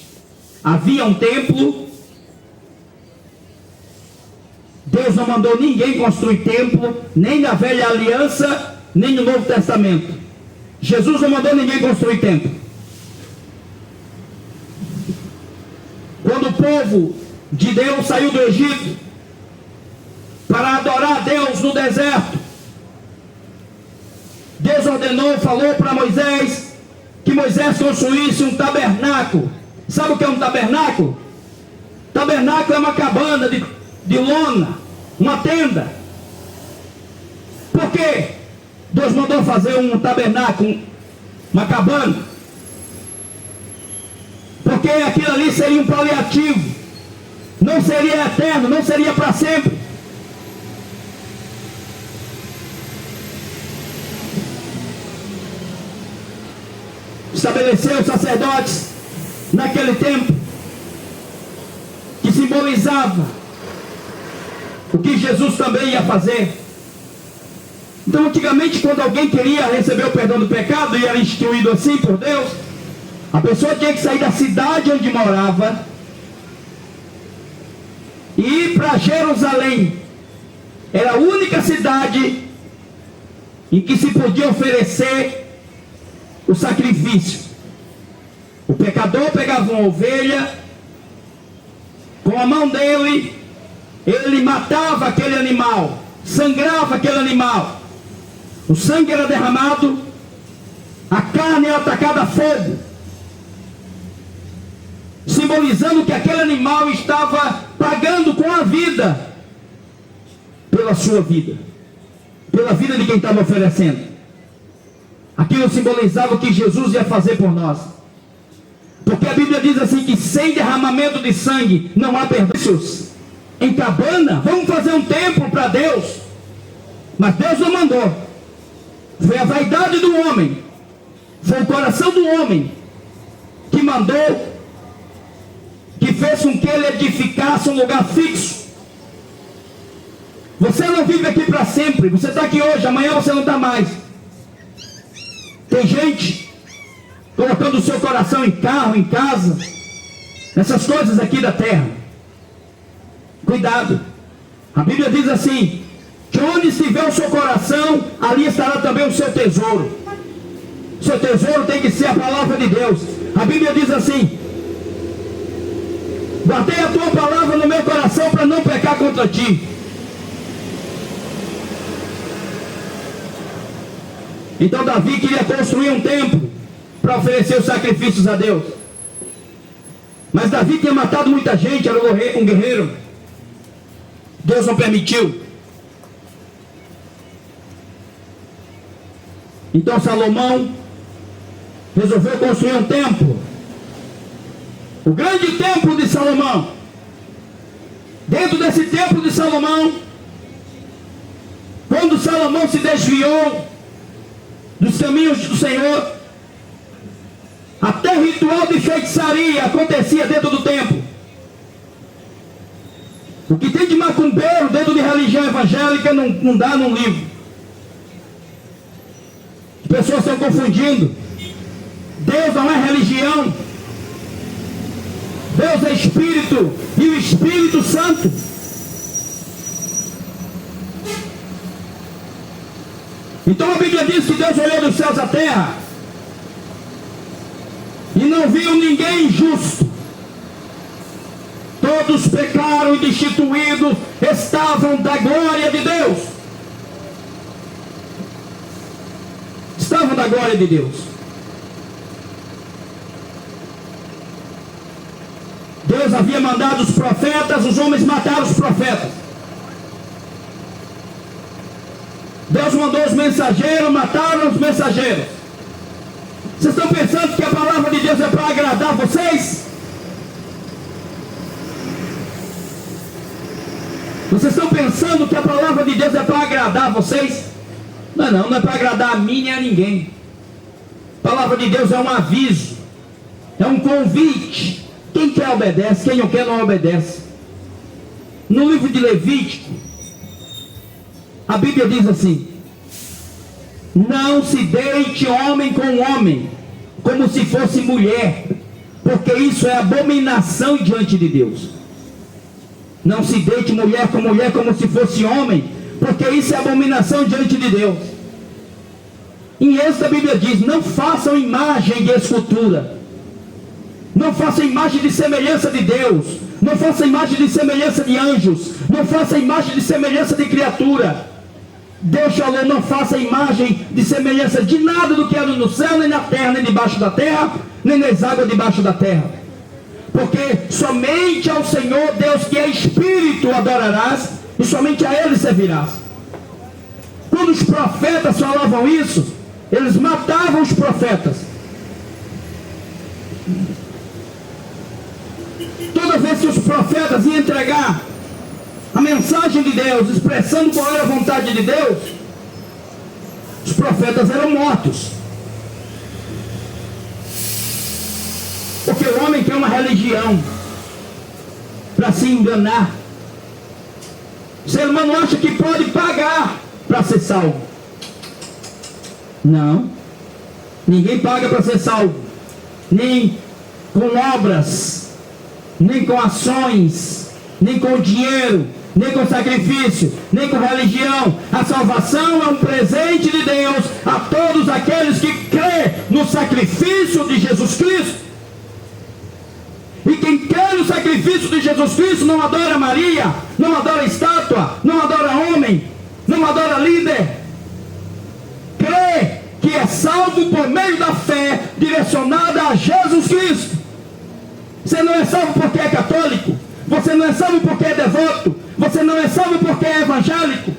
Havia um templo. Deus não mandou ninguém construir templo, nem na velha aliança, nem no Novo Testamento. Jesus não mandou ninguém construir templo. Quando o povo de Deus saiu do Egito para adorar a Deus no deserto, Deus ordenou, falou para Moisés que Moisés construísse um tabernáculo. Sabe o que é um tabernáculo? Tabernáculo é uma cabana de lona, uma tenda. Por quê? Deus mandou fazer um tabernáculo, uma cabana, porque aquilo ali seria um paliativo, não seria eterno, não seria para sempre. Estabeleceu os sacerdotes naquele tempo, que simbolizava o que Jesus também ia fazer. Então, antigamente, quando alguém queria receber o perdão do pecado, e era instituído assim por Deus, a pessoa tinha que sair da cidade onde morava e ir para Jerusalém. Era a única cidade em que se podia oferecer o sacrifício. O pecador pegava uma ovelha, com a mão dele, ele matava aquele animal, sangrava aquele animal. O sangue era derramado, a carne era atacada a fogo, simbolizando que aquele animal estava pagando com a vida pela sua vida, pela vida de quem estava oferecendo. Aquilo simbolizava o que Jesus ia fazer por nós, porque a Bíblia diz assim que sem derramamento de sangue não há perdão. Em cabana, vamos fazer um templo para Deus, mas Deus não mandou. Foi a vaidade do homem, foi o coração do homem que mandou, que fez com que ele edificasse um lugar fixo. Você não vive aqui para sempre. Você está aqui hoje, amanhã você não está mais. Tem gente colocando o seu coração em carro, em casa, essas coisas aqui da terra. Cuidado. A Bíblia diz assim, que onde estiver o seu coração, ali estará também o seu tesouro. O seu tesouro tem que ser a palavra de Deus. A Bíblia diz assim, guardei a tua palavra no meu coração para não pecar contra ti. Então Davi queria construir um templo para oferecer os sacrifícios a Deus. Mas Davi tinha matado muita gente, era um guerreiro. Deus não permitiu. Então Salomão resolveu construir um templo. O grande templo de Salomão. Dentro desse templo de Salomão, quando Salomão se desviou dos caminhos do Senhor, até ritual de feitiçaria acontecia dentro do templo. O que tem de macumbeiro dentro de religião evangélica não dá num livro. As pessoas estão confundindo. Deus não é religião. Deus é Espírito e o Espírito Santo. Então a Bíblia diz que Deus olhou dos céus à terra e não viu ninguém injusto. Todos pecaram e destituídos estavam da glória de Deus. Estavam da glória de Deus. Deus havia mandado os profetas, os homens mataram os profetas. Deus mandou os mensageiros, mataram os mensageiros. Vocês estão pensando que a palavra de Deus é para agradar vocês? Vocês estão pensando que a palavra de Deus é para agradar vocês? Não é para agradar a mim nem a ninguém. A palavra de Deus é um aviso, é um convite. Quem quer obedece, quem não quer não obedece. No livro de Levítico, a Bíblia diz assim: não se deite homem com homem, como se fosse mulher, porque isso é abominação diante de Deus. Não se deite mulher com mulher como se fosse homem, porque isso é abominação diante de Deus. Em Êxodo a Bíblia diz: não façam imagem de escultura, não façam imagem de semelhança de Deus, não façam imagem de semelhança de anjos, não façam imagem de semelhança de criatura. Deus falou: não faça imagem de semelhança de nada do que há no céu, nem na terra, nem debaixo da terra, nem nas águas debaixo da terra. Porque somente ao Senhor Deus, que é Espírito, adorarás, e somente a Ele servirás. Quando os profetas falavam isso, eles matavam os profetas. Toda vez que os profetas iam entregar a mensagem de Deus, expressando qual era a vontade de Deus, os profetas eram mortos. Porque o homem quer uma religião para se enganar. O ser humano acha que pode pagar para ser salvo. Não, ninguém paga para ser salvo, nem com obras, nem com ações, nem com dinheiro, nem com sacrifício, nem com religião. A salvação é um presente de Deus a todos aqueles que crêem no sacrifício de Jesus Cristo. E quem crê no sacrifício de Jesus Cristo não adora Maria, não adora estátua, não adora homem, não adora líder. Crê que é salvo por meio da fé direcionada a Jesus Cristo. Você não é salvo porque é católico, você não é salvo porque é devoto, você não é salvo porque é evangélico,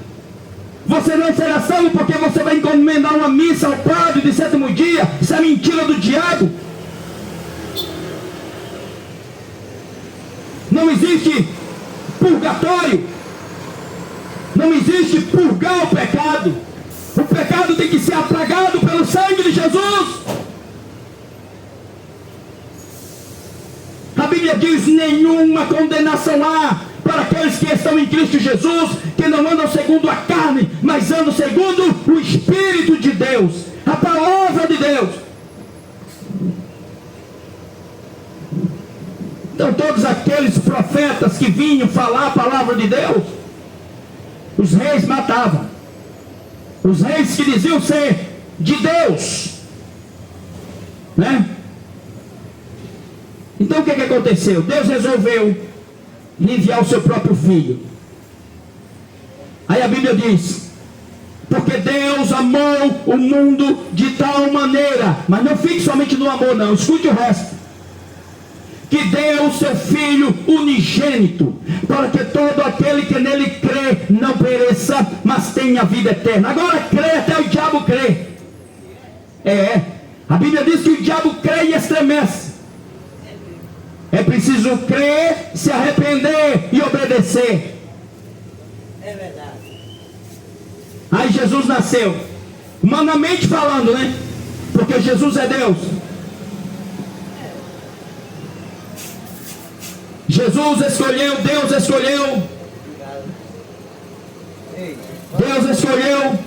você não será salvo porque você vai encomendar uma missa ao padre de 7º dia. Isso é mentira do diabo. Não existe purgatório, não existe purgar o pecado. O pecado tem que ser apagado pelo sangue de Jesus. A Bíblia diz: nenhuma condenação há para para aqueles que estão em Cristo Jesus, que não andam segundo a carne, mas andam segundo o Espírito de Deus, a palavra de Deus. Então todos aqueles profetas que vinham falar a palavra de Deus, os reis matavam. Os reis que diziam ser de Deus, né? Então o que aconteceu? Deus resolveu enviar o seu próprio filho. Aí a Bíblia diz: porque Deus amou o mundo de tal maneira. Mas não fique somente no amor, não, escute o resto: que deu o seu Filho unigênito, para que todo aquele que nele crê não pereça, mas tenha vida eterna. Agora crê, até o diabo crê. A Bíblia diz que o diabo crê e estremece. É preciso crer, se arrepender e obedecer. É verdade. Aí Jesus nasceu, humanamente falando, né? Porque Jesus é Deus. Jesus escolheu, Deus escolheu. Deus escolheu.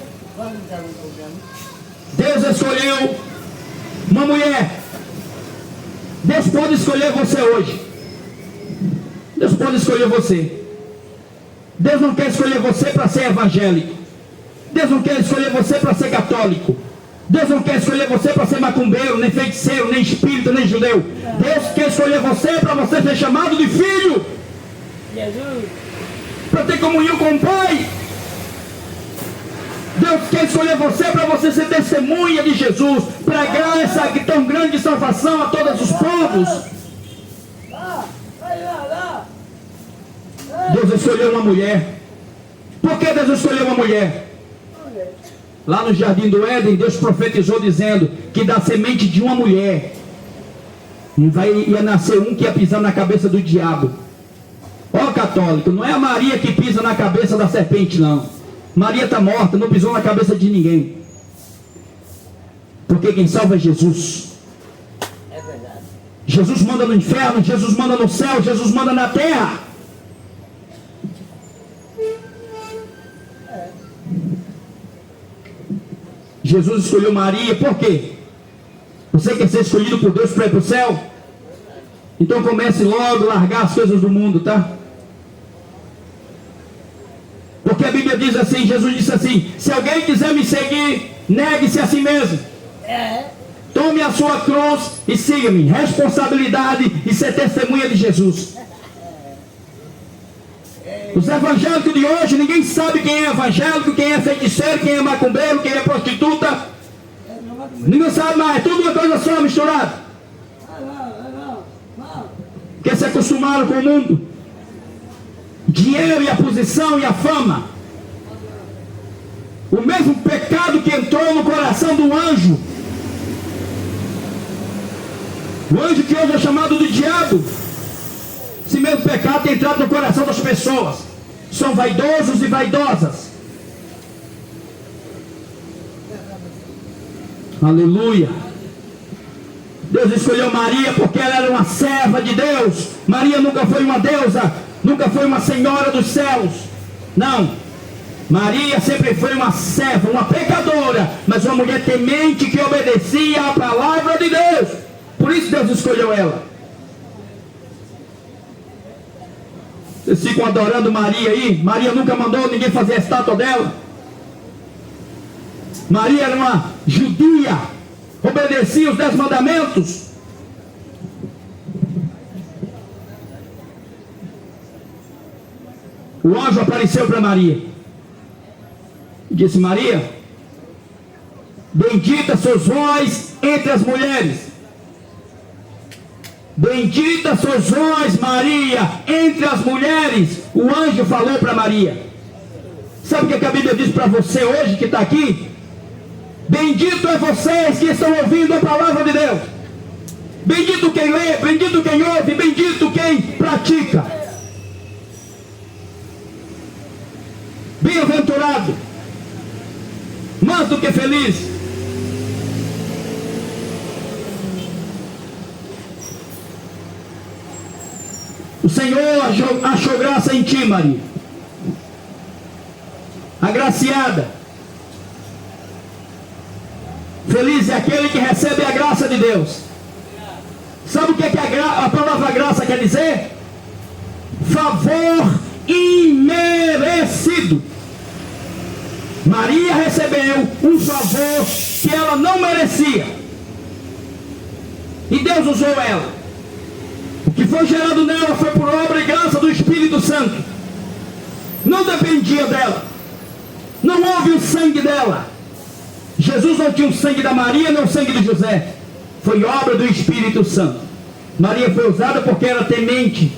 Deus escolheu uma mulher. Deus pode escolher você hoje. Deus pode escolher você. Deus não quer escolher você para ser evangélico. Deus não quer escolher você para ser católico. Deus não quer escolher você para ser macumbeiro, nem feiticeiro, nem espírita, nem judeu. Deus quer escolher você para você ser chamado de filho. Jesus. Para ter comunhão com o Pai. Deus quer escolher você para você ser testemunha de Jesus, pregar essa tão grande salvação a todos os povos. Deus escolheu uma mulher. Por que Deus escolheu uma mulher? Lá no jardim do Éden, Deus profetizou dizendo que da semente de uma mulher ia nascer um que ia pisar na cabeça do diabo. Ó católico, não é a Maria que pisa na cabeça da serpente, não. Maria está morta, não pisou na cabeça de ninguém. Porque quem salva é Jesus. É verdade. Jesus manda no inferno, Jesus manda no céu, Jesus manda na terra. Jesus escolheu Maria, por quê? Você quer ser escolhido por Deus para ir para o céu? Então comece logo a largar as coisas do mundo, tá? Porque a Bíblia diz assim, Jesus disse assim: se alguém quiser me seguir, negue-se a si mesmo. Tome a sua cruz e siga-me. Responsabilidade e ser testemunha de Jesus. Os evangélicos de hoje, ninguém sabe quem é evangélico, quem é feiticeiro, quem é macumbeiro, quem é prostituta. Ninguém sabe mais, é tudo uma coisa só misturada. Porque se acostumaram com o mundo. Dinheiro e a posição e a fama. O mesmo pecado que entrou no coração do anjo. O anjo que hoje é chamado de diabo. Esse mesmo pecado tem entrado no coração das pessoas. São vaidosos e vaidosas. Aleluia. Deus escolheu Maria porque ela era uma serva de Deus. Maria nunca foi uma deusa, nunca foi uma senhora dos céus. Não. Maria sempre foi uma serva, uma pecadora, mas uma mulher temente que obedecia à palavra de Deus. Por isso Deus escolheu ela. Vocês ficam adorando Maria aí. Maria nunca mandou ninguém fazer a estátua dela. Maria era uma judia, obedecia os 10 mandamentos. O anjo apareceu para Maria e disse: Maria, bendita sois vós entre as mulheres. Bendita sois vós, Maria, entre as mulheres. O anjo falou para Maria. Sabe o que a Bíblia diz para você hoje que está aqui? Bendito é vocês que estão ouvindo a palavra de Deus. Bendito quem lê, bendito quem ouve, bendito quem pratica. Bem-aventurado, mais do que feliz. O Senhor achou graça em ti, Maria. Agraciada. Feliz é aquele que recebe a graça de Deus. Sabe o que a palavra graça quer dizer? Favor imerecido. Maria recebeu um favor que ela não merecia, e Deus usou ela. O que foi gerado nela foi por obra e graça do Espírito Santo. Não dependia dela, não houve o sangue dela. Jesus não tinha o sangue da Maria, nem o sangue de José. Foi obra do Espírito Santo. Maria foi usada porque era temente.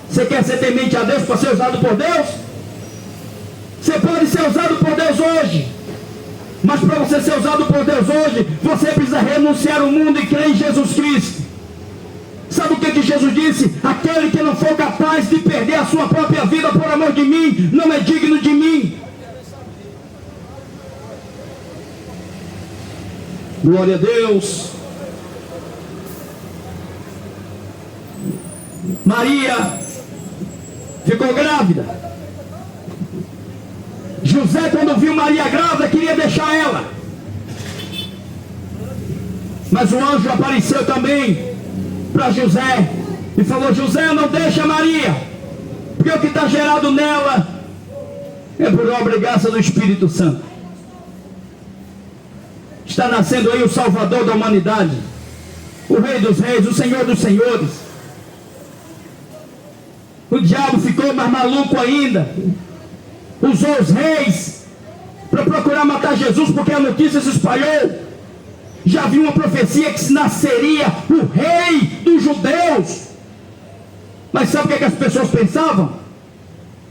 Você quer ser temente a Deus para ser usado por Deus? Você pode ser usado por Deus hoje, mas para você ser usado por Deus hoje, você precisa renunciar ao mundo e crer em Jesus Cristo. Sabe o que Jesus disse? Aquele que não for capaz de perder a sua própria vida por amor de mim, não é digno de mim. Glória a Deus. Maria ficou grávida. José, quando viu Maria grávida, queria deixar ela. Mas o anjo apareceu também para José e falou: José, não deixa Maria, porque o que está gerado nela é por obra e graça do Espírito Santo. Está nascendo aí o Salvador da humanidade, o Rei dos Reis, o Senhor dos Senhores. O diabo ficou mais maluco ainda, usou os reis para procurar matar Jesus, porque a notícia se espalhou. Já havia uma profecia que nasceria o rei dos judeus. Mas sabe o que as pessoas pensavam?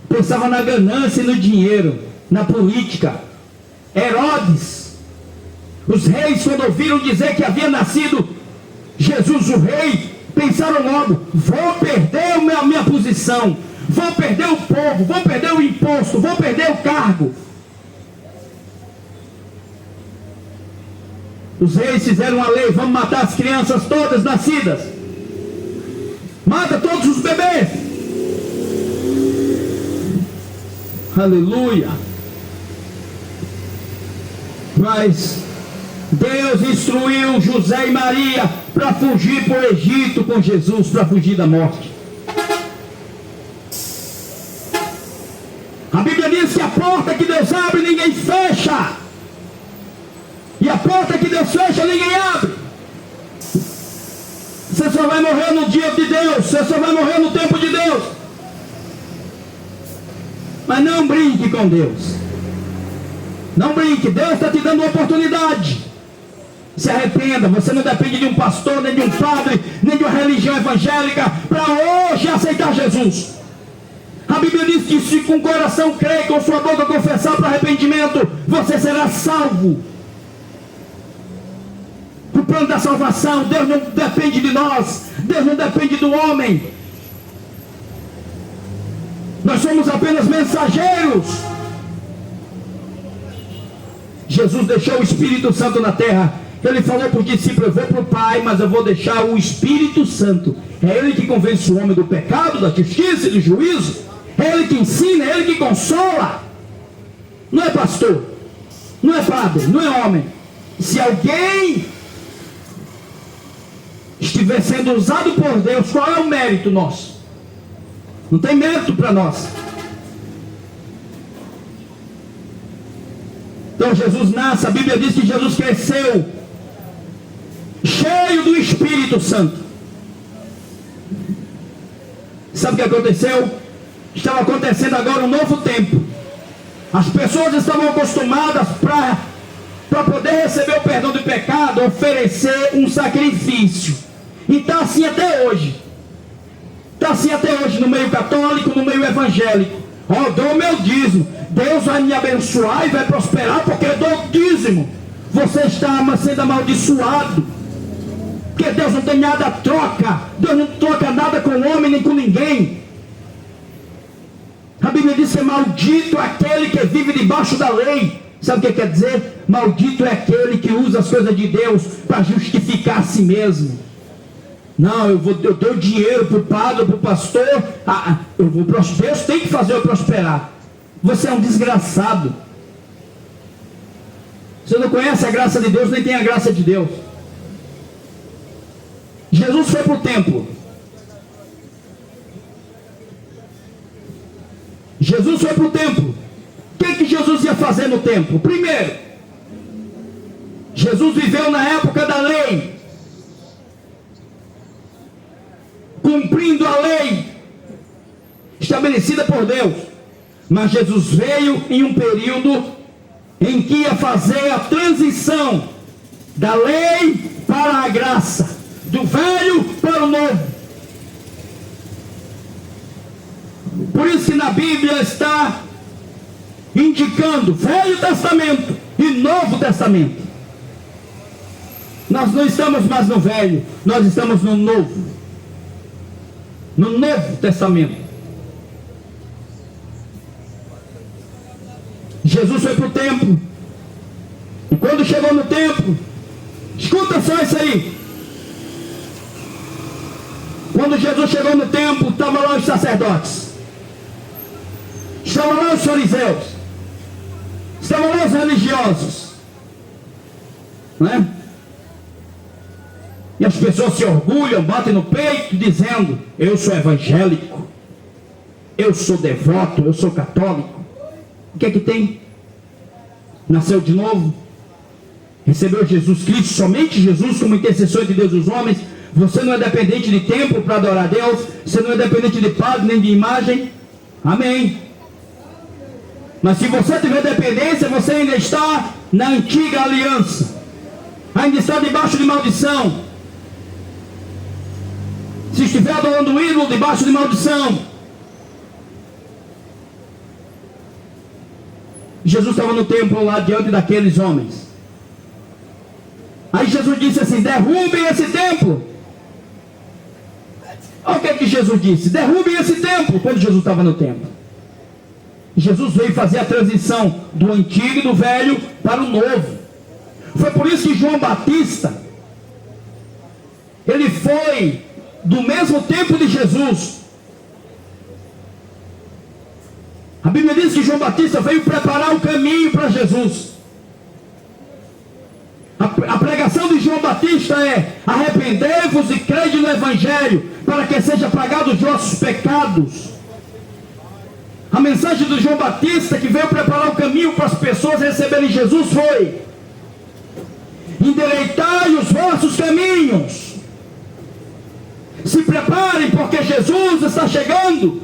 Pensavam na ganância e no dinheiro, na política. Herodes, os reis, quando ouviram dizer que havia nascido Jesus o rei, pensaram logo: vou perder a minha posição, vou perder o povo, vou perder o imposto, vou perder o cargo. Os reis fizeram a lei: vamos matar as crianças todas nascidas, mata todos os bebês. Aleluia. Mas Deus instruiu José e Maria para fugir para o Egito com Jesus, para fugir da morte. A Bíblia diz que a porta que Deus abre, ninguém fecha. E a porta que Deus fecha, ninguém abre. Você só vai morrer no dia de Deus, você só vai morrer no tempo de Deus. Mas não brinque com Deus. Não brinque, Deus está te dando uma oportunidade. Se arrependa. Você não depende de um pastor, nem de um padre, nem de uma religião evangélica para hoje aceitar Jesus. A Bíblia diz que se com o coração crer e com sua boca confessar para arrependimento, você será salvo. O plano da salvação, Deus não depende de nós, Deus não depende do homem. Nós somos apenas mensageiros. Jesus deixou o Espírito Santo na terra. Ele falou para os discípulos: eu vou para o Pai, mas eu vou deixar o Espírito Santo. É Ele que convence o homem do pecado, da justiça e do juízo. É Ele que ensina, é Ele que consola. Não é pastor, não é padre, não é homem. Se alguém estiver sendo usado por Deus, qual é o mérito nosso? Não tem mérito para nós. Então Jesus nasce, a Bíblia diz que Jesus cresceu cheio do Espírito Santo. Sabe o que aconteceu? Estava acontecendo agora um novo tempo. As pessoas estavam acostumadas para poder receber o perdão do pecado, oferecer um sacrifício. E está assim até hoje. Está assim até hoje no meio católico, no meio evangélico. Ó, dou o meu dízimo, Deus vai me abençoar e vai prosperar porque eu dou o dízimo. Você está sendo amaldiçoado, porque Deus não tem nada a troca. Deus não troca nada com o homem nem com ninguém. A Bíblia diz que maldito é aquele que vive debaixo da lei. Sabe o que quer dizer? Maldito é aquele que usa as coisas de Deus para justificar a si mesmo. Não, eu dou dinheiro para o padre, para o pastor, Deus tem que fazer eu prosperar. Você é um desgraçado. Você não conhece a graça de Deus, nem tem a graça de Deus. Jesus foi para o templo. Jesus foi para o templo. O que Jesus ia fazer no templo? Primeiro, Jesus viveu na época da lei, cumprindo a lei estabelecida por Deus. Mas Jesus veio em um período em que ia fazer a transição da lei para a graça, do velho para o novo. Por isso que na Bíblia está indicando Velho Testamento e Novo Testamento. Nós não estamos mais no Velho, nós estamos no Novo. No Novo Testamento. Jesus foi para o templo. E quando chegou no templo, escuta só isso aí. Quando Jesus chegou no templo, estavam lá os sacerdotes, estavam lá os fariseus, estavam lá os religiosos, né? E as pessoas se orgulham, batem no peito, dizendo: eu sou evangélico, eu sou devoto, eu sou católico. O que é que tem? Nasceu de novo, recebeu Jesus Cristo, somente Jesus como intercessor de Deus dos homens. Você não é dependente de templo para adorar a Deus, você não é dependente de padre nem de imagem. Amém. Mas se você tiver dependência, você ainda está na antiga aliança, ainda está debaixo de maldição. Se estiver adorando um ídolo, debaixo de maldição. Jesus estava no templo lá diante daqueles homens. Aí Jesus disse assim: derrubem esse templo. Olha o que é que Jesus disse: derrubem esse templo. Quando Jesus estava no templo, Jesus veio fazer a transição do antigo e do velho para o novo. Foi por isso que João Batista, ele foi do mesmo tempo de Jesus. A Bíblia diz que João Batista veio preparar o caminho para Jesus. A pregação de João Batista é: arrependei-vos e crede no Evangelho, para que seja pagado os vossos pecados. A mensagem de João Batista, que veio preparar o caminho para as pessoas receberem Jesus, foi: endireitai os vossos caminhos, se preparem, porque Jesus está chegando.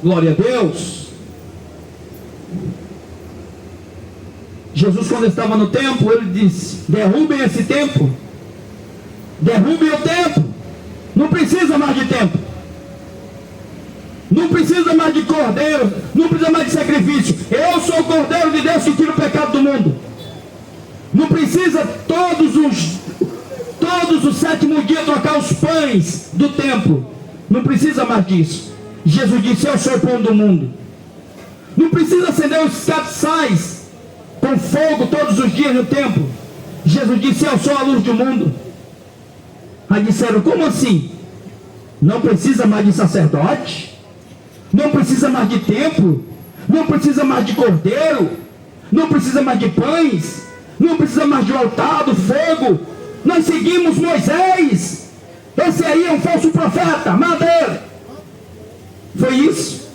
Glória a Deus. Jesus, quando estava no templo, ele disse: derrubem esse templo, derrubem o templo. Não precisa mais de templo, não precisa mais de cordeiro, não precisa mais de sacrifício. Eu sou o cordeiro de Deus que tira o pecado do mundo. Não precisa todos os sétimos dias trocar os pães do templo. Não precisa mais disso. Jesus disse: eu sou o pão do mundo. Não precisa acender os castiçais com fogo todos os dias no templo. Jesus disse: eu sou a luz do mundo. Aí disseram: como assim? Não precisa mais de sacerdote, não precisa mais de templo, não precisa mais de cordeiro, não precisa mais de pães, não precisa mais de altar, do fogo. Nós seguimos Moisés. Esse aí é um falso profeta, madeira. Foi isso.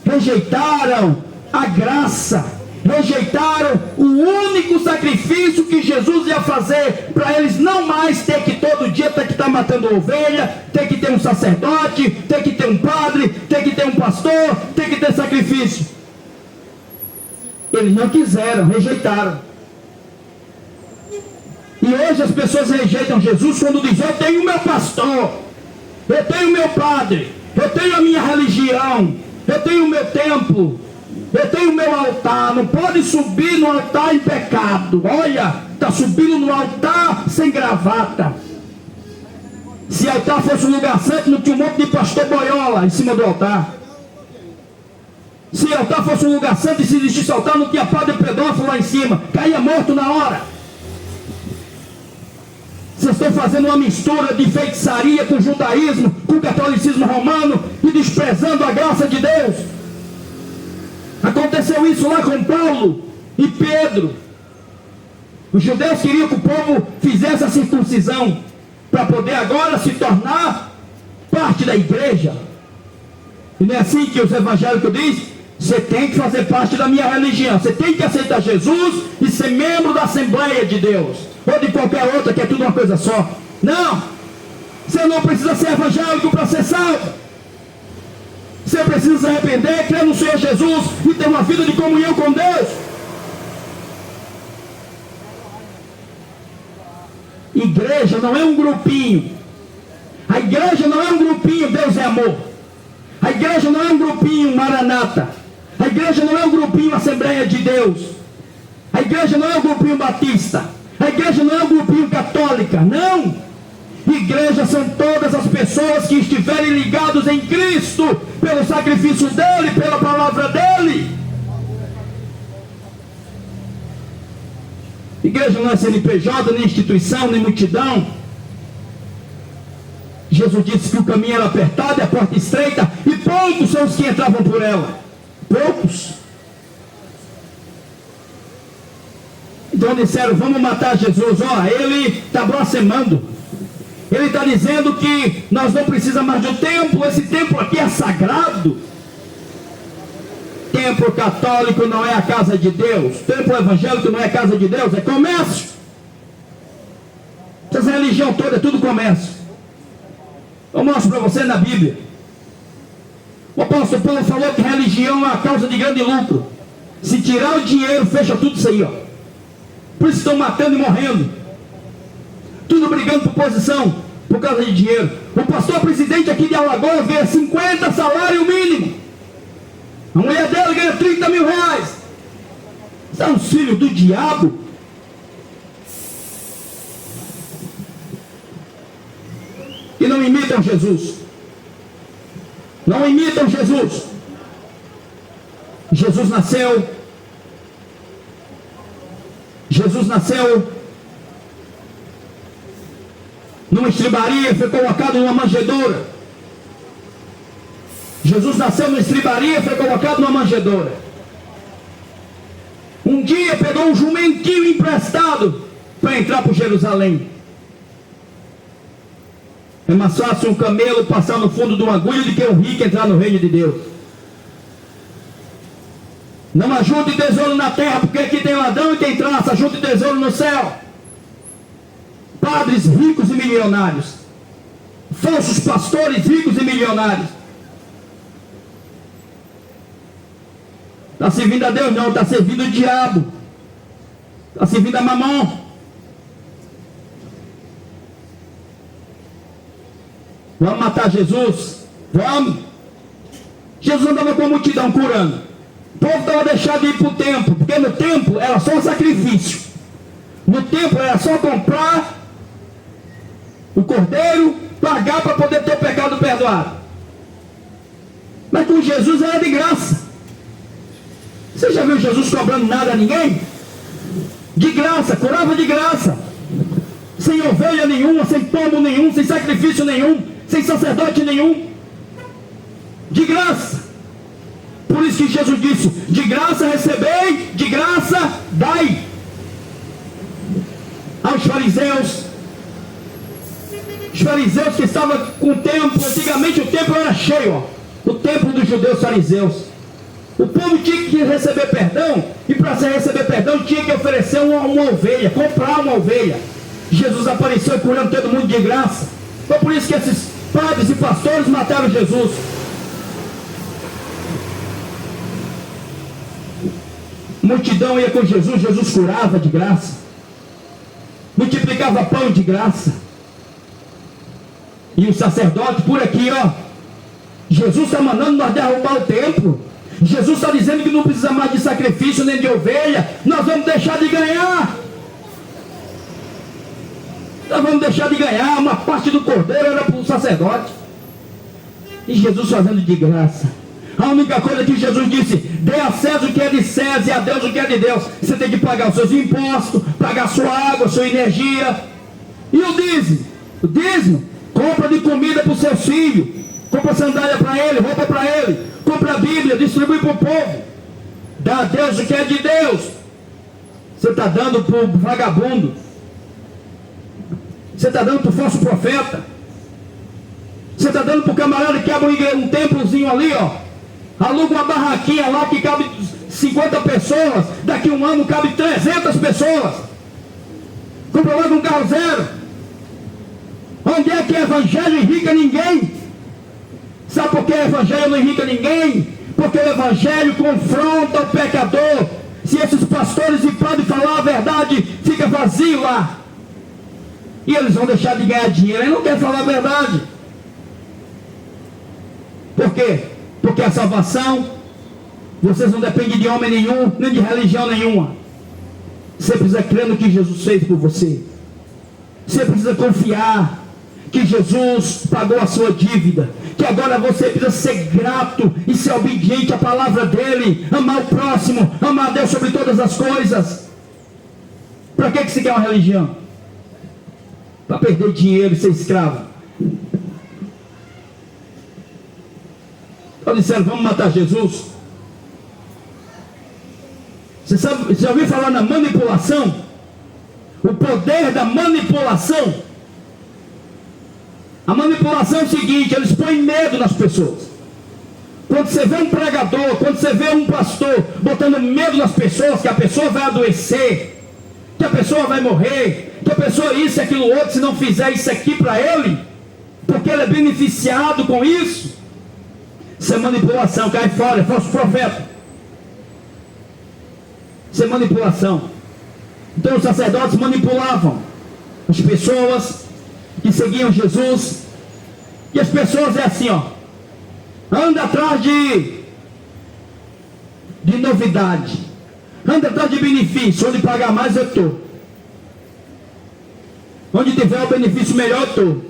Rejeitaram a graça, rejeitaram o único sacrifício que Jesus ia fazer, para eles não mais ter que todo dia ter que estar matando ovelha, ter que ter um sacerdote, ter que ter um padre, ter que ter um pastor, ter que ter sacrifício. Eles não quiseram, rejeitaram. E hoje as pessoas rejeitam Jesus quando dizem: eu tenho o meu pastor, eu tenho o meu padre, eu tenho a minha religião, eu tenho o meu templo, eu tenho o meu altar. Não pode subir no altar em pecado. Olha, está subindo no altar sem gravata. Se o altar fosse um lugar santo, não tinha um monte de pastor boiola em cima do altar. Se o altar fosse um lugar santo e se existisse altar, não tinha padre pedófilo lá em cima, caía morto na hora. Vocês estão fazendo uma mistura de feitiçaria com judaísmo, com catolicismo romano e desprezando a graça de Deus. Aconteceu isso lá com Paulo e Pedro. Os judeus queriam que o povo fizesse a circuncisão para poder agora se tornar parte da igreja. E não é assim que os evangélicos dizem? Você tem que fazer parte da minha religião, você tem que aceitar Jesus e ser membro da Assembleia de Deus, ou de qualquer outra, que é tudo uma coisa só. Não, você não precisa ser evangélico para ser salvo. Você precisa se arrepender, crer no Senhor Jesus e ter uma vida de comunhão com Deus. Igreja não é um grupinho. A igreja não é um grupinho, Deus é amor. A igreja não é um grupinho Maranata. A igreja não é um grupinho Assembleia de Deus. A igreja não é um grupinho Batista. A igreja não é um grupinho Católica. Não. Igreja são todas as pessoas que estiverem ligados em Cristo, pelo sacrifício dele, pela palavra dele. Igreja não é CNPJ, nem instituição, nem multidão. Jesus disse que o caminho era apertado e a porta estreita, e poucos são os que entravam por ela. Poucos. Então disseram, vamos matar Jesus. Ó, ele está blasfemando. Ele está dizendo que nós não precisamos mais de um templo. Esse templo aqui é sagrado. Templo católico não é a casa de Deus. Templo evangélico não é a casa de Deus, é comércio. Essa religião toda é tudo comércio. Eu mostro para você na Bíblia. O apóstolo Paulo falou que religião é a causa de grande lucro. Se tirar o dinheiro, fecha tudo isso aí, ó. Por isso estão matando e morrendo. Tudo brigando por posição, por causa de dinheiro. O pastor presidente aqui de Alagoas ganha 50 salário mínimo. A mulher dela ganha 30 mil reais. São os filhos do diabo. E não imitam Jesus. Não imitam Jesus. Jesus nasceu numa estribaria, foi colocado numa manjedoura. Jesus nasceu numa estribaria, foi colocado numa manjedoura. Um dia pegou um jumentinho emprestado para entrar para Jerusalém. É mais fácil um camelo passar no fundo de uma agulha do que um rico entrar no reino de Deus. Não ajunte tesouro na terra, porque aqui tem ladrão e tem traça. Ajunte tesouro no céu. Padres ricos e milionários, falsos pastores ricos e milionários. Está servindo a Deus? Não, está servindo o diabo. Está servindo a mamão. Vamos matar Jesus? Vamos. Jesus andava com a multidão curando. O povo estava deixado de ir para o templo, porque no templo era só sacrifício. No templo era só comprar o cordeiro, pagar para poder ter o pecado perdoado. Mas com Jesus era de graça. Você já viu Jesus cobrando nada a ninguém? De graça, curava de graça. Sem ovelha nenhuma, sem pombo nenhum, sem sacrifício nenhum, sem sacerdote nenhum. De graça. Por isso que Jesus disse, de graça recebei, de graça dai. Aos fariseus, os fariseus que estavam com o templo, antigamente o templo era cheio, ó, o templo dos judeus fariseus. O povo tinha que receber perdão, e para receber perdão tinha que oferecer uma ovelha, comprar uma ovelha. Jesus apareceu curando todo mundo de graça. Foi por isso que esses padres e pastores mataram Jesus. Multidão ia com Jesus, Jesus curava de graça, multiplicava pão de graça. E o sacerdote por aqui, ó, Jesus está mandando nós derrubar o templo. Jesus está dizendo que não precisa mais de sacrifício nem de ovelha. Nós vamos deixar de ganhar. Nós vamos deixar de ganhar. Uma parte do cordeiro era para o sacerdote. E Jesus fazendo de graça. A única coisa que Jesus disse, dê a César o que é de César e a Deus o que é de Deus. Você tem que pagar os seus impostos, pagar sua água, sua energia. E o dízimo? O dízimo, compra de comida para os seus filhos, compra sandália para ele, roupa para ele, compra a Bíblia, distribui para o povo. Dá a Deus o que é de Deus. Você está dando para o vagabundo, você está dando para o falso profeta, você está dando para o camarada que abre um templozinho ali, ó, aluga uma barraquinha lá que cabe 50 pessoas, daqui a um ano cabe 300 pessoas, compra logo um carro zero. Onde é que o evangelho enrica ninguém? Sabe por que o evangelho não enrica ninguém? Porque o evangelho confronta o pecador. Se esses pastores e padres falar a verdade, fica vazio lá, e eles vão deixar de ganhar dinheiro. Eles não querem falar a verdade. Por quê? Porque a salvação, vocês não dependem de homem nenhum, nem de religião nenhuma. Você precisa crer no que Jesus fez por você. Você precisa confiar que Jesus pagou a sua dívida, que agora você precisa ser grato e ser obediente à palavra dele, amar o próximo, amar a Deus sobre todas as coisas. Para que você quer uma religião? Para perder dinheiro e ser escravo. Então disseram, vamos matar Jesus. Você já ouviu falar na manipulação? O poder da manipulação. A manipulação é o seguinte, eles põem medo nas pessoas. Quando você vê um pregador, quando você vê um pastor botando medo nas pessoas, que a pessoa vai adoecer, que a pessoa vai morrer, que a pessoa isso e aquilo outro, se não fizer isso aqui para ele, porque ele é beneficiado com isso, isso é manipulação, cai fora, é falso profeta. Isso é manipulação. Então os sacerdotes manipulavam as pessoas que seguiam Jesus, e as pessoas é assim, ó, anda atrás de novidade, anda atrás de benefício, onde pagar mais eu estou, onde tiver o benefício melhor eu estou.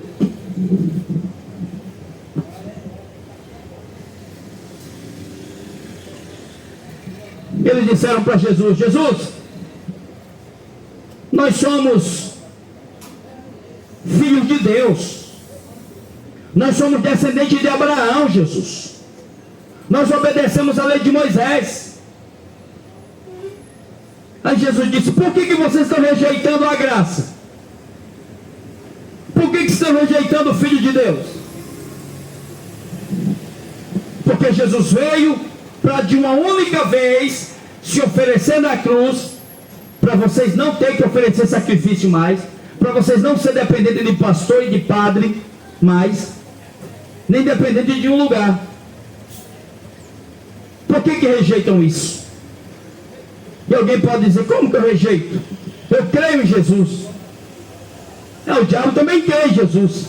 Eles disseram para Jesus, Jesus, nós somos filhos de Deus, nós somos descendentes de Abraão, Jesus, nós obedecemos a lei de Moisés. Aí Jesus disse, por que vocês estão rejeitando a graça? Por que estão rejeitando o Filho de Deus? Porque Jesus veio para de uma única vez se oferecer na cruz, para vocês não terem que oferecer sacrifício mais, para vocês não ser dependentes de pastor e de padre mais, nem dependentes de um lugar. Por que rejeitam isso? E alguém pode dizer, como que eu rejeito? Eu creio em Jesus. O diabo também crê em Jesus.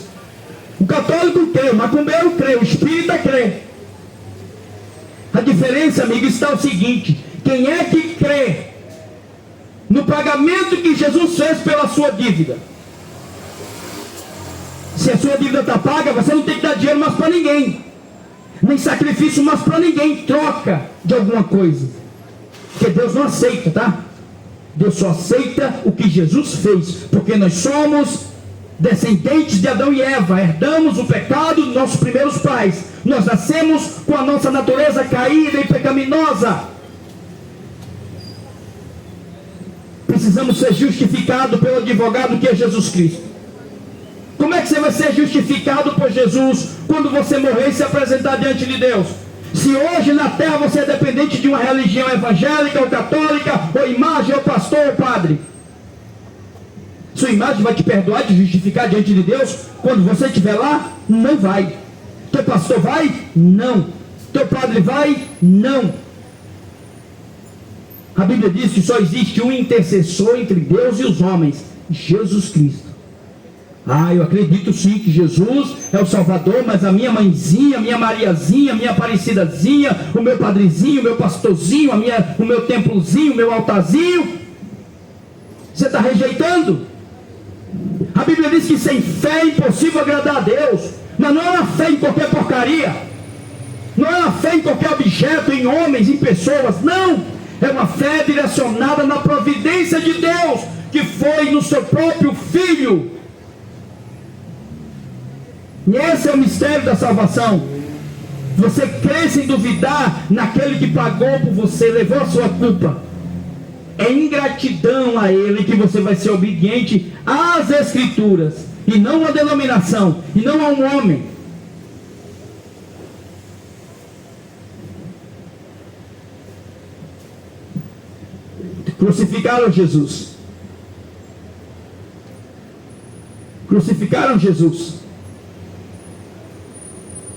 O católico crê, o macumbeiro crê, o espírita crê. A diferença, amigo, está o seguinte, quem é que crê no pagamento que Jesus fez pela sua dívida? Se a sua dívida está paga, você não tem que dar dinheiro mais para ninguém, nem sacrifício mais para ninguém, troca de alguma coisa, porque Deus não aceita, tá? Deus só aceita o que Jesus fez, porque nós somos descendentes de Adão e Eva, herdamos o pecado dos nossos primeiros pais, nós nascemos com a nossa natureza caída e pecaminosa. Precisamos ser justificados pelo advogado que é Jesus Cristo. Como é que você vai ser justificado por Jesus quando você morrer e se apresentar diante de Deus? Se hoje na terra você é dependente de uma religião evangélica ou católica, ou imagem, ou pastor, ou padre, sua imagem vai te perdoar, te justificar diante de Deus? Quando você estiver lá, não vai. Teu pastor vai? Não. Teu padre vai? Não. A Bíblia diz que só existe um intercessor entre Deus e os homens, Jesus Cristo. Eu acredito sim que Jesus é o Salvador, mas a minha mãezinha, a minha Mariazinha, a minha Aparecidazinha, o meu padrezinho, o meu pastorzinho, o meu templozinho, o meu altarzinho, você está rejeitando. A Bíblia diz que sem fé é impossível agradar a Deus, mas não é uma fé em qualquer porcaria, não é uma fé em qualquer objeto, em homens, em pessoas, não. É uma fé direcionada na providência de Deus, que foi no seu próprio Filho E esse é o mistério da salvação. Você crer sem duvidar naquele que pagou por você, levou a sua culpa. É ingratidão a Ele que você vai ser obediente às Escrituras, e não à denominação, e não a um homem. Crucificaram Jesus. Crucificaram Jesus.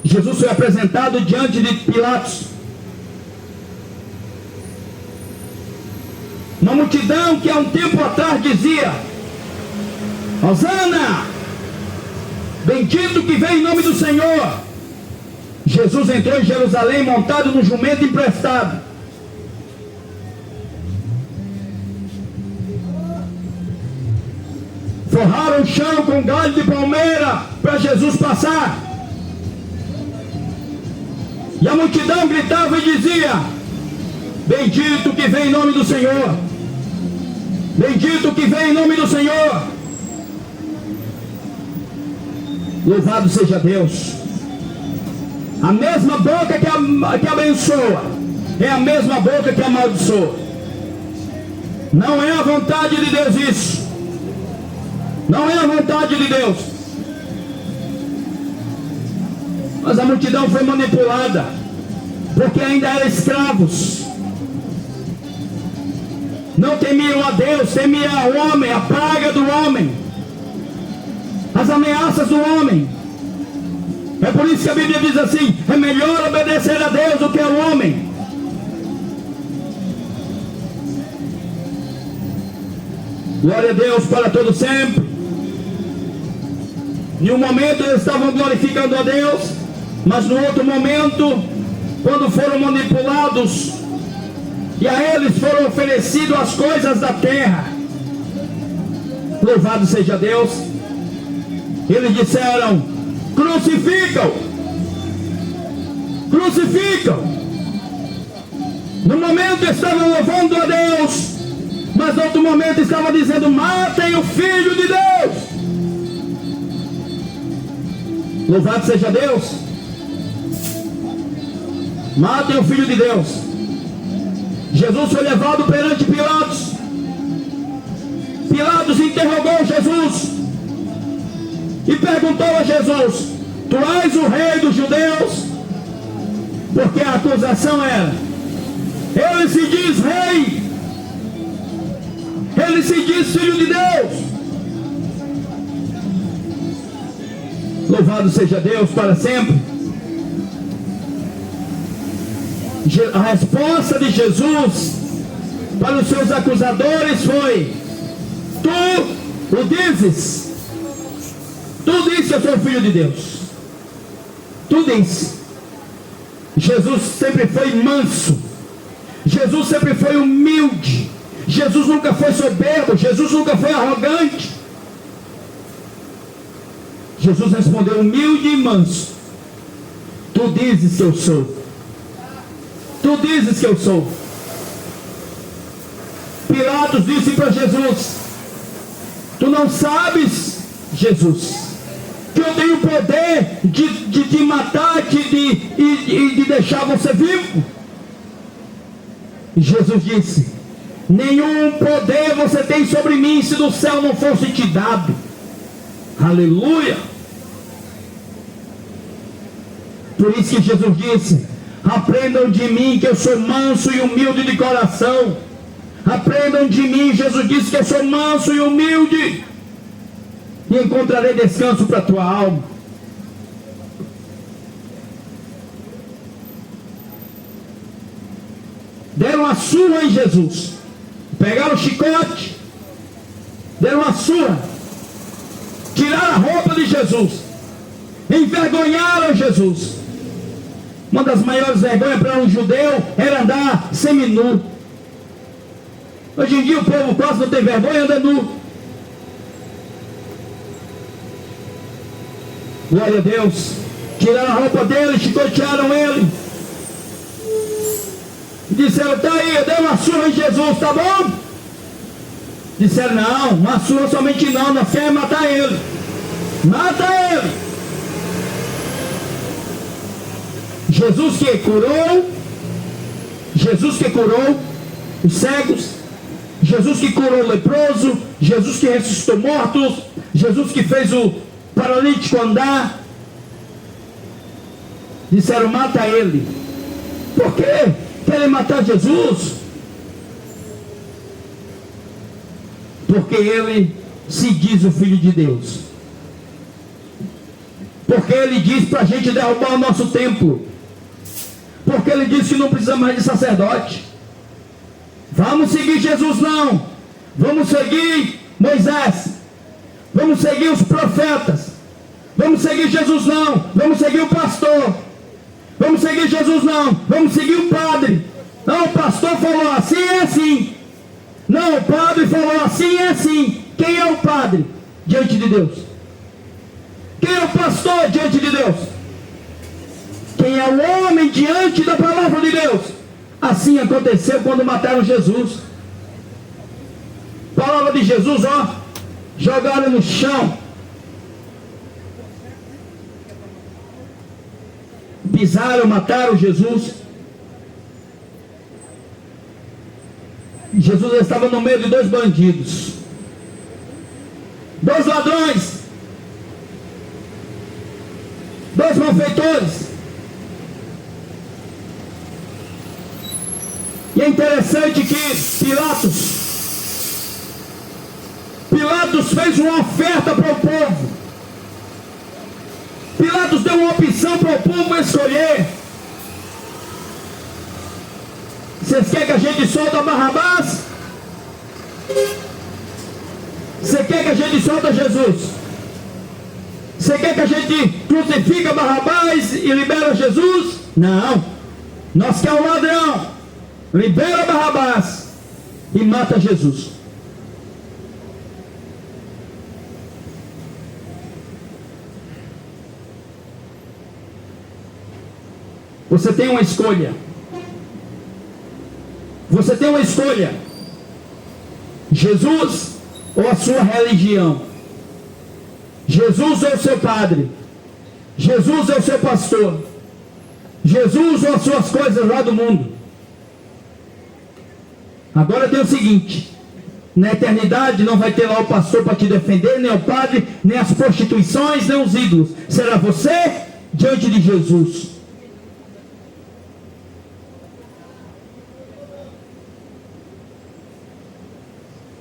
Jesus foi apresentado diante de Pilatos. Uma multidão que há um tempo atrás dizia: Hosana, bendito que vem em nome do Senhor. Jesus entrou em Jerusalém montado num jumento emprestado. Forraram o chão com galho de palmeira para Jesus passar. E a multidão gritava e dizia: bendito que vem em nome do Senhor. Bendito que vem em nome do Senhor. Louvado seja Deus. A mesma boca que abençoa é a mesma boca que amaldiçoa. Não é a vontade de Deus isso. Não é a vontade de Deus. Mas a multidão foi manipulada, porque ainda eram escravos. Não temiam a Deus, temiam ao homem, a praga do homem, as ameaças do homem. É por isso que a Bíblia diz assim: é melhor obedecer a Deus do que ao homem. Glória a Deus para todo sempre. Em um momento eles estavam glorificando a Deus, mas no outro momento, quando foram manipulados, e a eles foram oferecidas as coisas da terra, louvado seja Deus, eles disseram: crucificam, crucificam. No momento estavam louvando a Deus, mas no outro momento estavam dizendo: matem o Filho de Deus. Louvado seja Deus. Matem o Filho de Deus. Jesus foi levado perante Pilatos. Pilatos interrogou Jesus e perguntou a Jesus: tu és o rei dos judeus? Porque a acusação era: ele se diz rei, ele se diz filho de Deus. Louvado seja Deus para sempre. A resposta de Jesus para os seus acusadores foi: tu o dizes, tu dizes que eu sou filho de Deus, tu dizes. Jesus sempre foi manso, Jesus sempre foi humilde, Jesus nunca foi soberbo, Jesus nunca foi arrogante. Jesus respondeu humilde e manso: tu dizes que eu sou, tu dizes que eu sou. Pilatos disse para Jesus: tu não sabes, Jesus, que eu tenho poder de te matar e de deixar você vivo? E Jesus disse: nenhum poder você tem sobre mim se do céu não fosse te dado. Aleluia. Por isso que Jesus disse: aprendam de mim que eu sou manso e humilde de coração. Aprendam de mim, Jesus disse que eu sou manso e humilde, e encontrarei descanso para a tua alma. Deram a surra em Jesus, pegaram o chicote, deram a surra, tiraram a roupa de Jesus, envergonharam Jesus. Uma das maiores vergonhas para um judeu era andar seminu. Hoje em dia o povo quase não tem vergonha, anda nu. Glória a Deus. Tiraram a roupa dele, chicotearam ele, disseram: tá aí, eu dei uma surra em Jesus, tá bom? Disseram: não, uma surra somente não, nós queremos matar ele. Mata ele. Jesus que curou os cegos, Jesus que curou o leproso, Jesus que ressuscitou mortos, Jesus que fez o paralítico andar. Disseram: mata ele. Por quê? Querem matar Jesus? Porque ele se diz o Filho de Deus. Porque ele diz para a gente derrubar o nosso templo. Porque ele diz que não precisa mais de sacerdote. Vamos seguir Jesus não. Vamos seguir Moisés. Vamos seguir os profetas. Vamos seguir Jesus não. Vamos seguir o pastor. Vamos seguir Jesus não. Vamos seguir o padre. Não, o pastor falou assim, é assim. Não, o padre falou assim, é assim. Quem é o padre diante de Deus? Quem é o pastor diante de Deus? Quem é o homem diante da palavra de Deus? Assim aconteceu quando mataram Jesus. Palavra de Jesus, ó, jogaram no chão, pisaram, mataram Jesus. Jesus estava no meio de dois bandidos, dois ladrões, dois malfeitores. E é interessante que Pilatos fez uma oferta para o povo. Pilatos deu uma opção para o povo escolher. Vocês querem que a gente solta Barrabás? Você quer que a gente solta Jesus? Você quer que a gente crucifica Barrabás e libera Jesus? Não. Nós queremos o ladrão. Libera Barrabás e mata Jesus. Você tem uma escolha. Você tem uma escolha: Jesus ou a sua religião? Jesus ou o seu padre? Jesus ou o seu pastor? Jesus ou as suas coisas lá do mundo? Agora tem o seguinte: na eternidade não vai ter lá o pastor para te defender, nem o padre, nem as prostituições, nem os ídolos. Será você diante de Jesus.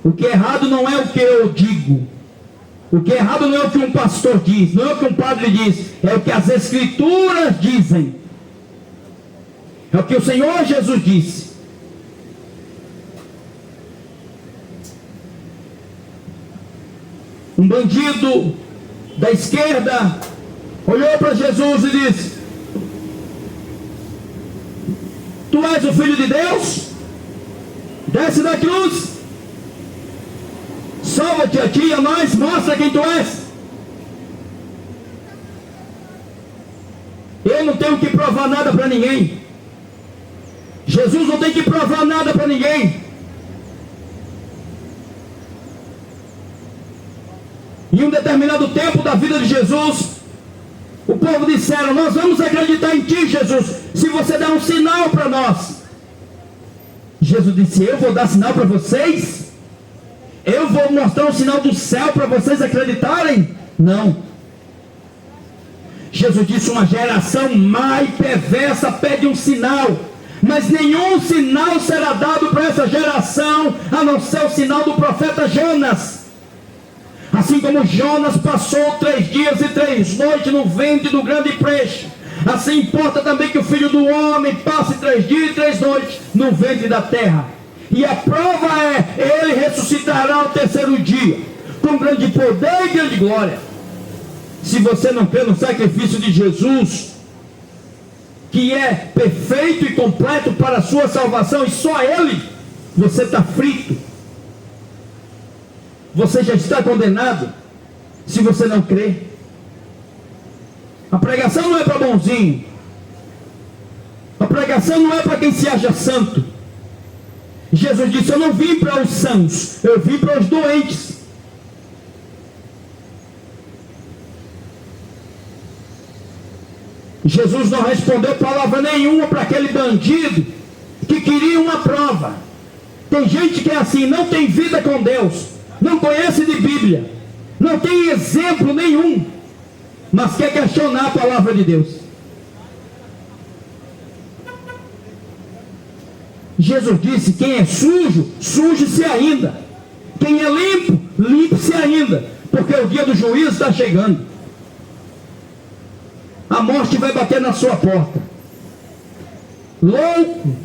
O que é errado não é o que eu digo. O que é errado não é o que um pastor diz, não é o que um padre diz, é o que as Escrituras dizem. É o que o Senhor Jesus disse. Um bandido da esquerda olhou para Jesus e disse: Tu és o Filho de Deus? Desce da cruz, salva-te a ti e a nós, mostra quem tu és. Eu não tenho que provar nada para ninguém. Jesus não tem que provar nada para ninguém. Em um determinado tempo da vida de Jesus, o povo disseram: nós vamos acreditar em ti, Jesus, se você der um sinal para nós. Jesus disse: eu vou dar sinal para vocês? Eu vou mostrar um sinal do céu para vocês acreditarem? Não. Jesus disse: uma geração má e perversa pede um sinal, mas nenhum sinal será dado para essa geração, a não ser o sinal do profeta Jonas. Assim como Jonas passou 3 dias e 3 noites no ventre do grande peixe, assim importa também que o Filho do Homem passe 3 dias e 3 noites no ventre da terra. E a prova é: ele ressuscitará ao 3º dia, com grande poder e grande glória. Se você não crê no sacrifício de Jesus, que é perfeito e completo para a sua salvação, e só Ele, você está frito. Você já está condenado, se você não crê. A pregação não é para bonzinho. A pregação não é para quem se acha santo. Jesus disse: eu não vim para os sãos, eu vim para os doentes. Jesus não respondeu palavra nenhuma para aquele bandido que queria uma prova. Tem gente que é assim, não tem vida com Deus, não conhece de Bíblia, não tem exemplo nenhum, mas quer questionar a palavra de Deus. Jesus disse: quem é sujo, suje-se ainda. Quem é limpo, limpe-se ainda, porque o dia do juízo está chegando. A morte vai bater na sua porta. Louco!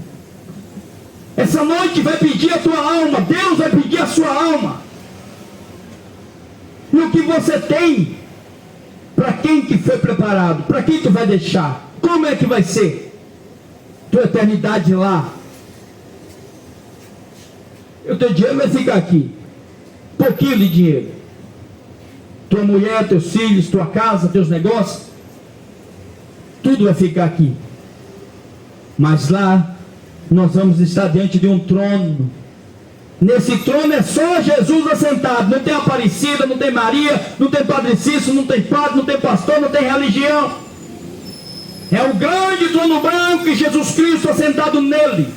Essa noite vai pedir a tua alma. Deus vai pedir a sua alma. E o que você tem? Para quem que foi preparado? Para quem tu vai deixar? Como é que vai ser tua eternidade lá? O teu dinheiro vai ficar aqui. Pouquinho de dinheiro. Tua mulher, teus filhos, tua casa, teus negócios, tudo vai ficar aqui. Mas lá nós vamos estar diante de um trono. Nesse trono é só Jesus assentado. Não tem Aparecida, não tem Maria, não tem Padre Cícero, não tem padre, não tem pastor, não tem religião. É o grande trono branco e Jesus Cristo assentado nele.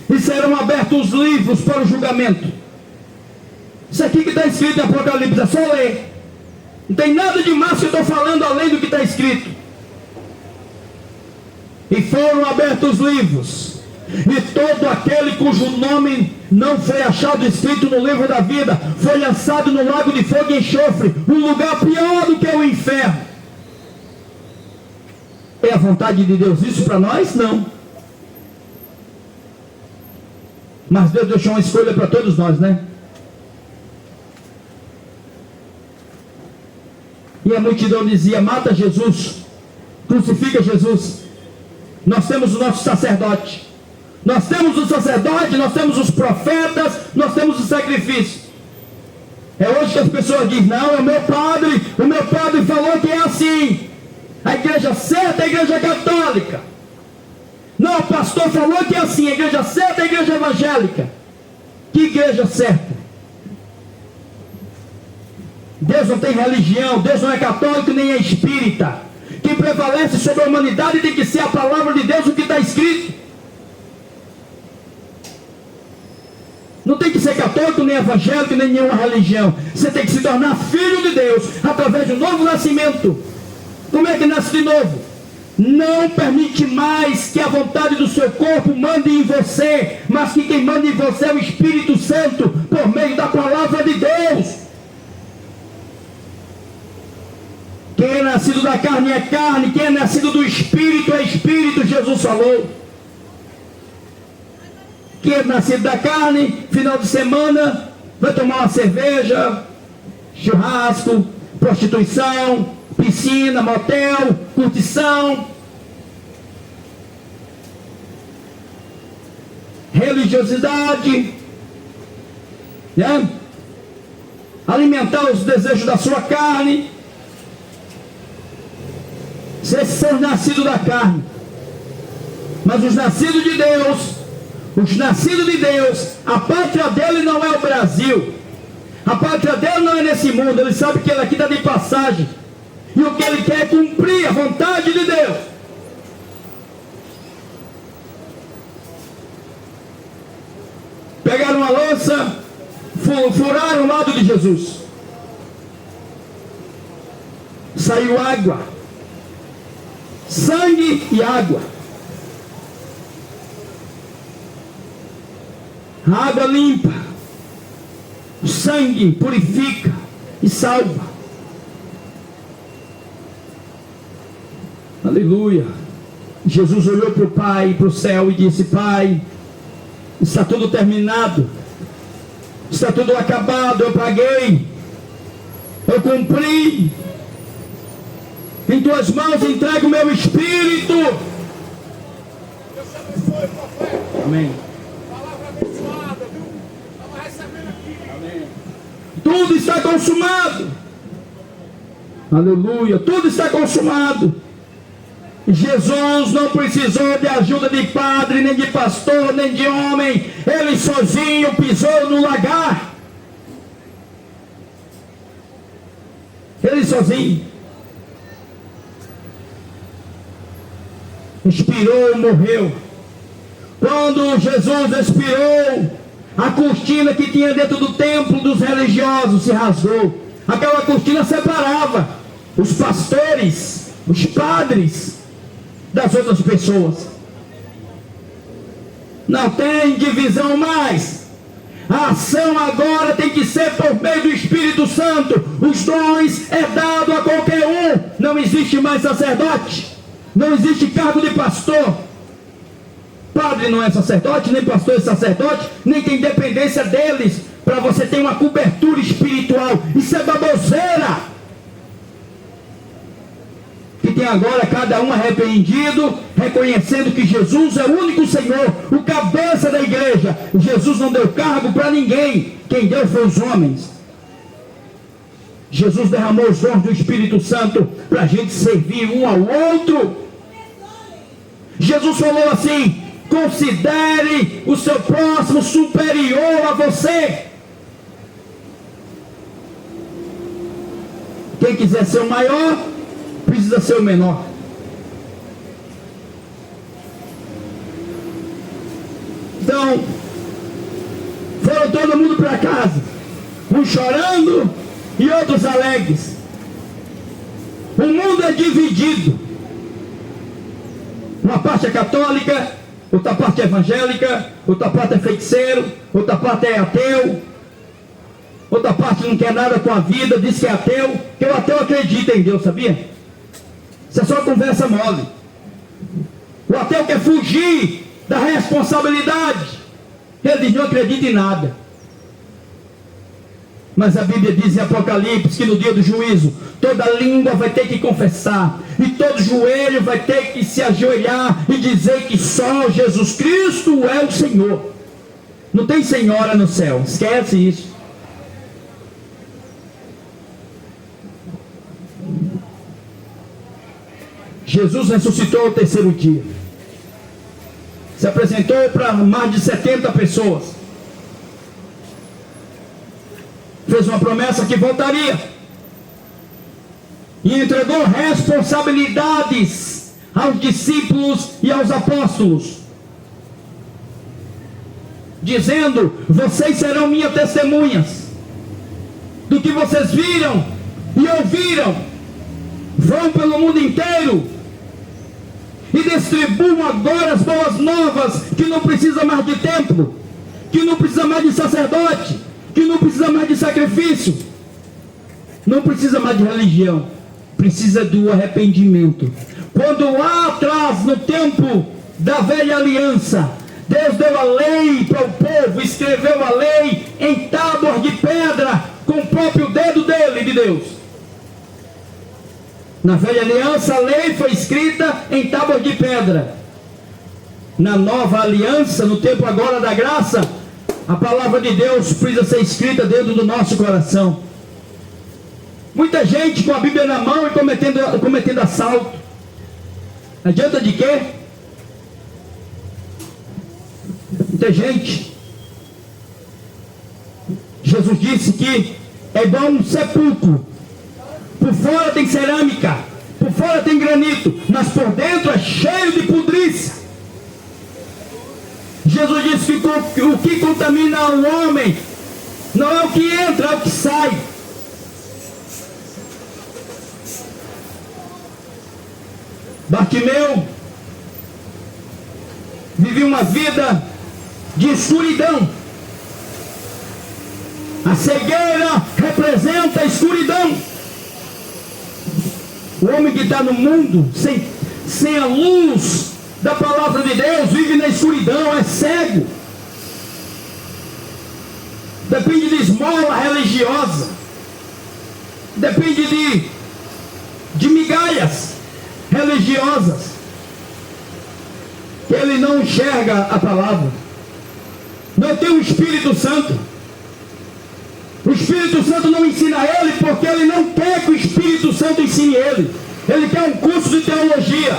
E serão abertos os livros para o julgamento. Isso aqui que está escrito em Apocalipse, é só ler. Não tem nada de mais que eu estou falando além do que está escrito. E foram abertos os livros, e todo aquele cujo nome não foi achado escrito no livro da vida foi lançado no lago de fogo e enxofre, um lugar pior do que o inferno. É a vontade de Deus isso para nós? Não. Mas Deus deixou uma escolha para todos nós, né? E a multidão dizia: mata Jesus, crucifica Jesus. Nós temos o nosso sacerdote, nós temos o sacerdote, nós temos os profetas, nós temos o sacrifício. É hoje que as pessoas dizem: não, é o meu padre falou que é assim. A igreja certa é a igreja católica. Não, o pastor falou que é assim, a igreja certa é a igreja evangélica. Que igreja certa? Deus não tem religião, Deus não é católico nem é espírita. Que prevalece sobre a humanidade tem que ser a palavra de Deus, o que está escrito. Não tem que ser católico, nem evangélico, nem nenhuma religião. Você tem que se tornar filho de Deus através de um novo nascimento. Como é que nasce de novo? Não permite mais que a vontade do seu corpo mande em você, mas que quem manda em você é o Espírito Santo, por meio da palavra de Deus. Quem é nascido da carne é carne, quem é nascido do Espírito é Espírito, Jesus falou. Quem é nascido da carne, final de semana, vai tomar uma cerveja, churrasco, prostituição, piscina, motel, curtição, religiosidade, né? Alimentar os desejos da sua carne. Esses são os nascidos da carne. Mas os nascidos de Deus, a pátria dele não é o Brasil, a pátria dele não é nesse mundo. Ele sabe que ele aqui está de passagem, e o que ele quer é cumprir a vontade de Deus. Pegaram uma lança, furaram o lado de Jesus, saiu água, sangue e água. A água limpa, o sangue purifica e salva. Aleluia. Jesus olhou para o Pai, para o céu e disse: Pai, está tudo terminado, está tudo acabado, eu paguei, eu cumpri. Em tuas mãos entrego o meu espírito. Deus te abençoe, profeta. Amém. Palavra abençoada, viu? Estava recebendo aqui. Amém. Tudo está consumado. Aleluia. Tudo está consumado. Jesus não precisou de ajuda de padre, nem de pastor, nem de homem. Ele sozinho pisou no lagar. Ele sozinho. expirou, morreu. Quando Jesus expirou, a cortina que tinha dentro do templo dos religiosos se rasgou. Aquela cortina separava os pastores, os padres, das outras pessoas. Não tem divisão mais. A ação agora tem que ser por meio do Espírito Santo. Os dons é dado a qualquer um. Não existe mais sacerdote. Não existe cargo de pastor. Padre não é sacerdote, nem pastor é sacerdote, nem tem dependência deles para você ter uma cobertura espiritual. Isso é baboseira. Que tem agora cada um arrependido, reconhecendo que Jesus é o único Senhor, o cabeça da igreja. Jesus não deu cargo para ninguém, quem deu foi os homens. Jesus derramou os dons do Espírito Santo para a gente servir um ao outro. Jesus falou assim: considere o seu próximo superior a você. Quem quiser ser o maior, precisa ser o menor. Então, foram todo mundo para casa, uns chorando e outros alegres. O mundo é dividido. Uma parte é católica, outra parte é evangélica, outra parte é feiticeiro, outra parte é ateu, outra parte não quer nada com a vida, diz que é ateu, porque o ateu acredita em Deus, sabia? Isso é só conversa mole. O ateu quer fugir da responsabilidade. Ele não acredita em nada. Mas a Bíblia diz em Apocalipse que no dia do juízo toda língua vai ter que confessar, e todo joelho vai ter que se ajoelhar e dizer que só Jesus Cristo é o Senhor. Não tem senhora no céu, esquece isso. Jesus ressuscitou ao terceiro dia. Se apresentou para mais de 70 pessoas. Fez uma promessa que voltaria. E entregou responsabilidades aos discípulos e aos apóstolos. Dizendo: vocês serão minhas testemunhas. Do que vocês viram e ouviram. Vão pelo mundo inteiro. E distribuam agora as boas novas, que não precisa mais de templo, que não precisa mais de sacerdote, que não precisa mais de sacrifício, não precisa mais de religião, precisa do arrependimento. Quando lá atrás, no tempo da velha aliança, Deus deu a lei para o povo, escreveu a lei em tábuas de pedra, com o próprio dedo dele, de Deus. Na velha aliança a lei foi escrita em tábuas de pedra. Na nova aliança, no tempo agora da graça, a palavra de Deus precisa ser escrita dentro do nosso coração. Muita gente com a Bíblia na mão e cometendo assalto. Adianta de quê? Muita gente. Jesus disse que é igual um sepulcro. Por fora tem cerâmica, por fora tem granito, mas por dentro é cheio de podrice. Jesus disse que o que contamina o homem não é o que entra, é o que sai. Bartimeu vivia uma vida de escuridão. A cegueira representa a escuridão. O homem que está no mundo sem a luz da palavra de Deus vive na escuridão, é cego. Depende de esmola religiosa, depende de migalhas religiosas, que ele não enxerga a palavra. Não tem o Espírito Santo. O Espírito Santo não ensina ele porque ele não quer que o Espírito Santo ensine ele. Ele quer um curso de teologia.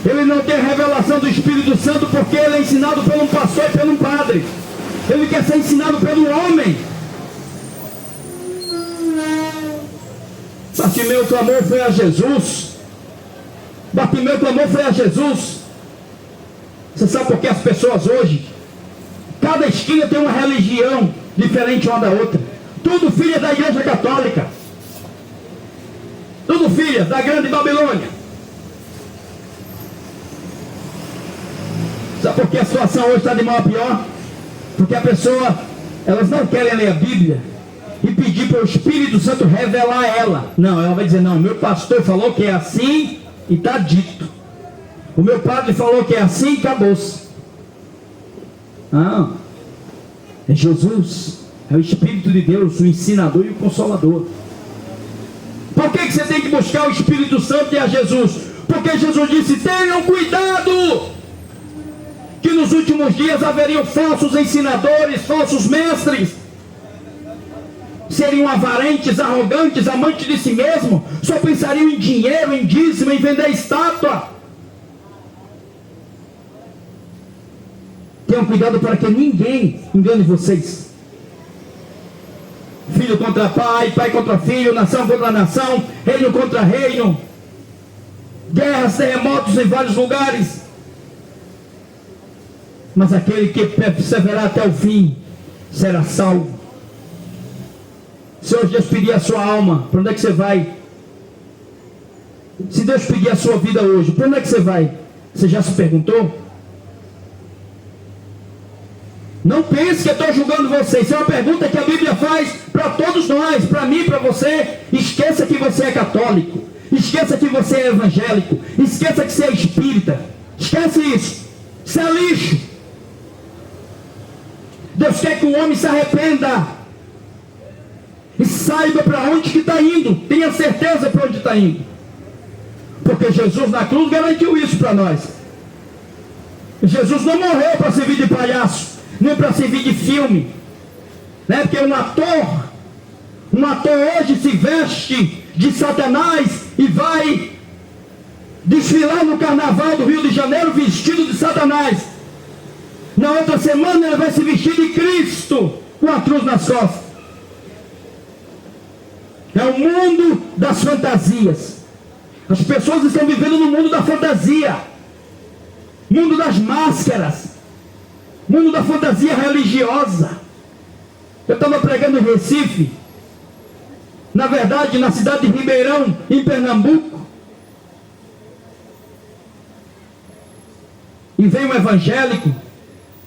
Ele não tem a revelação do Espírito Santo porque ele é ensinado por um pastor e por um padre. Ele quer ser ensinado pelo homem. Bartimeu clamou foi a Jesus. Bartimeu clamou foi a Jesus. Você sabe por que as pessoas hoje, cada esquina tem uma religião diferente uma da outra. Tudo filha da igreja católica. Tudo filha da grande Babilônia. Sabe por que a situação hoje está de mal a pior? Porque a pessoa, elas não querem ler a Bíblia e pedir para o Espírito Santo revelar a ela. Não, ela vai dizer, não, meu pastor falou que é assim e está dito. O meu padre falou que é assim e acabou-se. Não, é Jesus, é o Espírito de Deus, o ensinador e o consolador. Por que você tem que buscar o Espírito Santo e a Jesus? Porque Jesus disse, tenham cuidado, que nos últimos dias haveriam falsos ensinadores, falsos mestres, seriam avarentes, arrogantes, amantes de si mesmo, só pensariam em dinheiro, em dízimo, em vender estátua. Tenham cuidado para que ninguém engane vocês. Filho contra pai, pai contra filho, nação contra nação, reino contra reino, guerras, terremotos em vários lugares. Mas aquele que perseverar até o fim será salvo. Se hoje Deus pedir a sua alma, para onde é que você vai? Se Deus pedir a sua vida hoje, para onde é que você vai? Você já se perguntou? Não pense que eu estou julgando você. Isso é uma pergunta que a Bíblia faz para todos nós, para mim, para você. Esqueça que você é católico, esqueça que você é evangélico, esqueça que você é espírita. Esquece isso. Isso é lixo. Deus quer que o homem se arrependa e saiba para onde que está indo. Tenha certeza para onde está indo, porque Jesus na cruz garantiu isso para nós. Jesus não morreu para servir de palhaço, nem para servir de filme, né? Porque um ator hoje se veste de Satanás e vai desfilar no carnaval do Rio de Janeiro vestido de Satanás. Na outra semana ele vai se vestir de Cristo com a cruz nas costas. É o mundo das fantasias. As pessoas estão vivendo no mundo da fantasia, mundo das máscaras, mundo da fantasia religiosa. Eu estava pregando em Recife, na verdade na cidade de Ribeirão, em Pernambuco, e veio um evangélico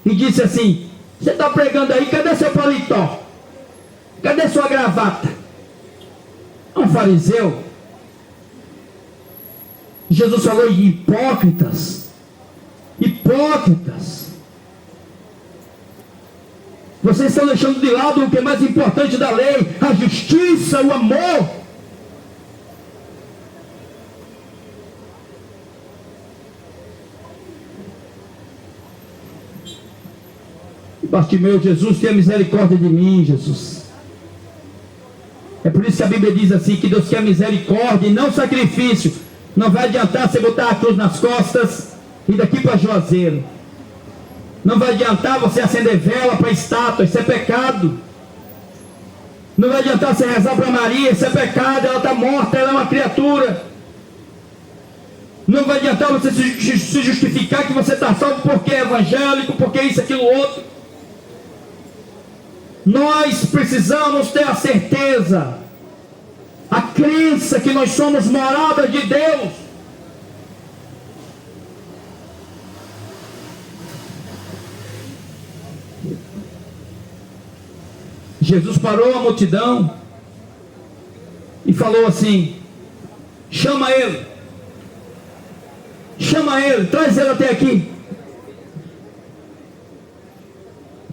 e disse assim: você está pregando aí, cadê seu paletó? Cadê sua gravata? É um fariseu. Jesus falou: hipócritas, hipócritas, vocês estão deixando de lado o que é mais importante da lei, a justiça, o amor. Bartimeu, Jesus, tenha misericórdia de mim, Jesus. É por isso que a Bíblia diz assim, que Deus quer misericórdia e não sacrifício. Não vai adiantar você botar a cruz nas costas e daqui para Juazeiro. Não vai adiantar você acender vela para estátua, isso é pecado. Não vai adiantar você rezar para Maria, isso é pecado, ela está morta, ela é uma criatura. Não vai adiantar você se justificar que você está salvo porque é evangélico, porque isso, aquilo, outro. Nós precisamos ter a certeza, a crença que nós somos morada de Deus. Jesus parou a multidão e falou assim: chama ele, traz ele até aqui.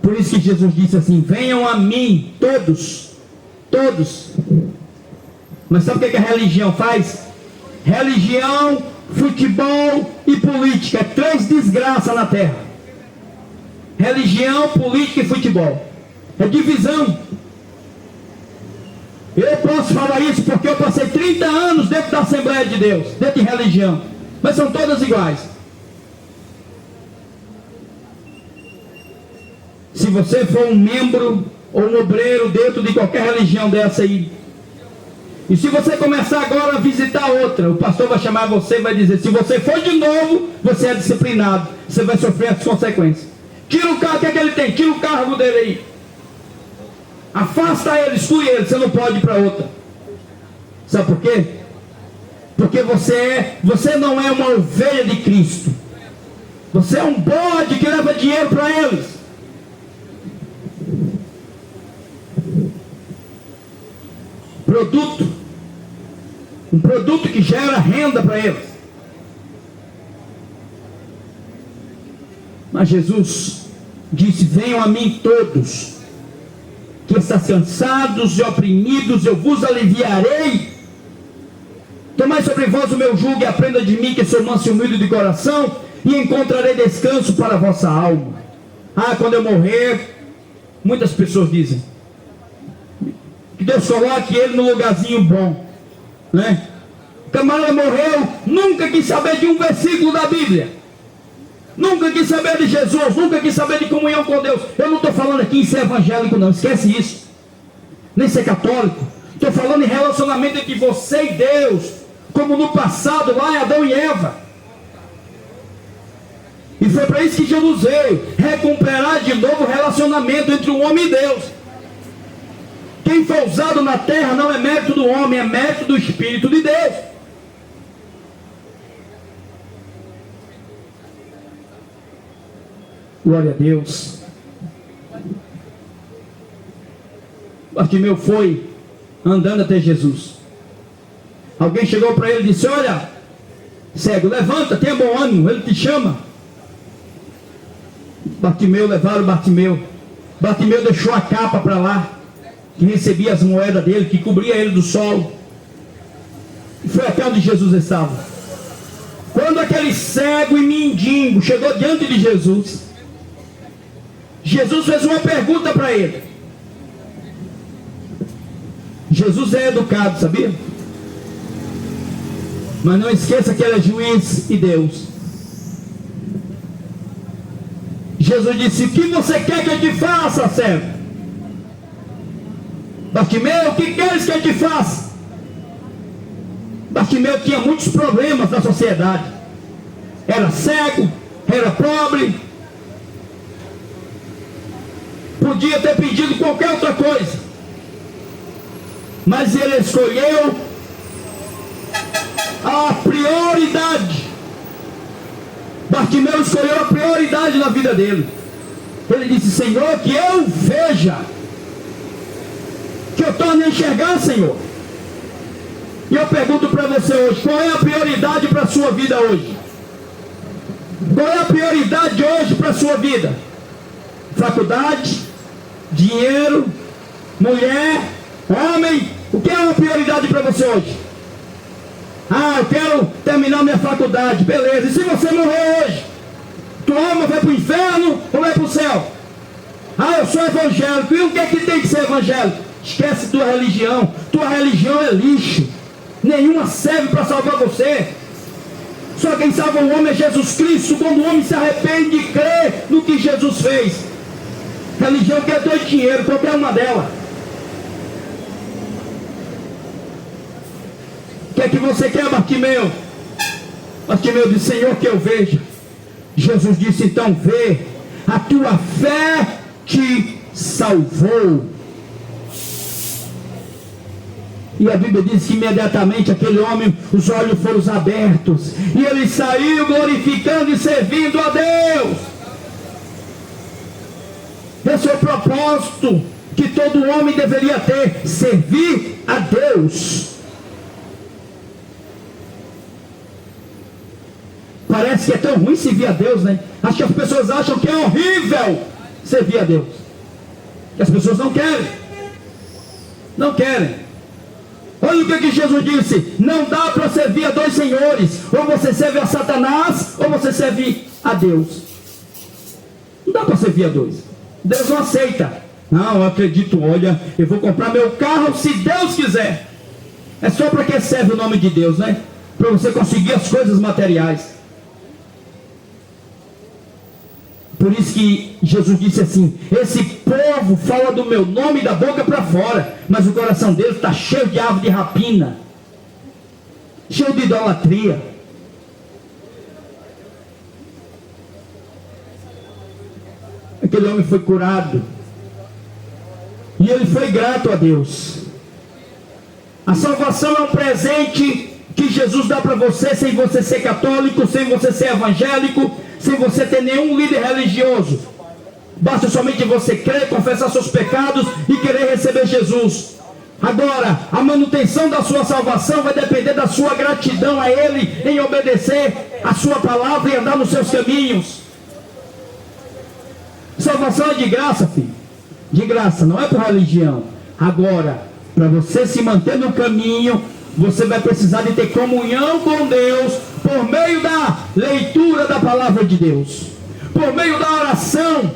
Por isso que Jesus disse assim: venham a mim todos, todos. Mas sabe o que a religião faz? Religião, futebol e política, é 3 desgraças na terra. Religião, política e futebol, é divisão. Eu posso falar isso porque eu passei 30 anos dentro da Assembleia de Deus, dentro de religião, mas são todas iguais. Se você for um membro ou um obreiro dentro de qualquer religião dessa aí, E se você começar agora a visitar outra, o pastor vai chamar você e vai dizer: se você for de novo, você é disciplinado, você vai sofrer as consequências. Tira o carro, o que é que ele tem? Tira o carro dele aí. Afasta ele, exclui ele, você não pode ir para outra. Sabe por quê? Porque você não é uma ovelha de Cristo. Você é um bode que leva dinheiro para eles. Um produto que gera renda para eles. Mas Jesus disse: venham a mim todos que estão cansados e oprimidos, eu vos aliviarei. Tomai sobre vós o meu jugo e aprenda de mim, que sou manso e humilde de coração, e encontrarei descanso para a vossa alma. Quando eu morrer, muitas pessoas dizem que Deus coloque ele no lugarzinho bom, né? O camarada morreu, nunca quis saber de um versículo da Bíblia, nunca quis saber de Jesus, nunca quis saber de comunhão com Deus. Eu não estou falando aqui em ser evangélico, não, esquece isso, nem ser católico. Estou falando em relacionamento entre você e Deus, como no passado lá em Adão e Eva. E foi para isso que Jesus veio, recuperar de novo o relacionamento entre o homem e Deus. Quem foi usado na terra não é mérito do homem, é mérito do Espírito de Deus. Glória a Deus. Bartimeu foi andando até Jesus. Alguém chegou para ele e disse: olha, cego, levanta, tenha bom ânimo, ele te chama. Bartimeu, levaram Bartimeu. Bartimeu deixou a capa para lá, que recebia as moedas dele, que cobria ele do solo, e foi até onde Jesus estava. Quando aquele cego e mendigo chegou diante de Jesus, Jesus fez uma pergunta para ele. Jesus é educado, sabia? Mas não esqueça que ele é juiz e Deus. Jesus disse: o que você quer que eu te faça, cego? Bartimeu, o que queres que eu te faça? Bartimeu tinha muitos problemas na sociedade. Era cego, era pobre, podia ter pedido qualquer outra coisa, mas ele escolheu a prioridade. Bartimeu escolheu a prioridade na vida dele. Ele disse: Senhor, que eu veja, que eu torne a enxergar, Senhor. E eu pergunto para você hoje: qual é a prioridade para a sua vida hoje? Qual é a prioridade hoje para a sua vida? Faculdade, dinheiro, mulher, homem? O que é uma prioridade para você hoje? Eu quero terminar minha faculdade, beleza. E se você morrer hoje, tua alma vai para o inferno ou vai para o céu? Eu sou evangélico. E o que é que tem que ser evangélico? Esquece tua religião. Tua religião é lixo. Nenhuma serve para salvar você. Só quem salva o homem é Jesus Cristo, quando o homem se arrepende e crê no que Jesus fez. Religião quer dor de dinheiro, qualquer uma delas. O que é que você quer, Bartimeu? Bartimeu disse: Senhor, que eu veja. Jesus disse: então vê, a tua fé te salvou. E a Bíblia diz que imediatamente aquele homem, os olhos foram abertos, e ele saiu glorificando e servindo a Deus. Esse é o propósito que todo homem deveria ter: servir a Deus. Parece que é tão ruim servir a Deus, né? Acho que as pessoas acham que é horrível servir a Deus, que as pessoas não querem. Não querem. Olha o que Jesus disse: não dá para servir a dois senhores. Ou você serve a Satanás, ou você serve a Deus. Não dá para servir a dois. Deus não aceita. Não, eu acredito, olha, eu vou comprar meu carro se Deus quiser. É só para que serve o nome de Deus, né? Para você conseguir as coisas materiais. Por isso que Jesus disse assim: esse povo fala do meu nome da boca para fora, mas o coração deles está cheio de ave de rapina, cheio de idolatria. Aquele homem foi curado e ele foi grato a Deus. A salvação é um presente que Jesus dá para você, sem você ser católico, sem você ser evangélico, sem você ter nenhum líder religioso. Basta somente você crer, confessar seus pecados e querer receber Jesus. Agora, a manutenção da sua salvação vai depender da sua gratidão a Ele, em obedecer a sua palavra e andar nos seus caminhos. Salvação é de graça, filho. De graça, não é por religião. Agora, para você se manter no caminho, você vai precisar de ter comunhão com Deus por meio da leitura da palavra de Deus, por meio da oração.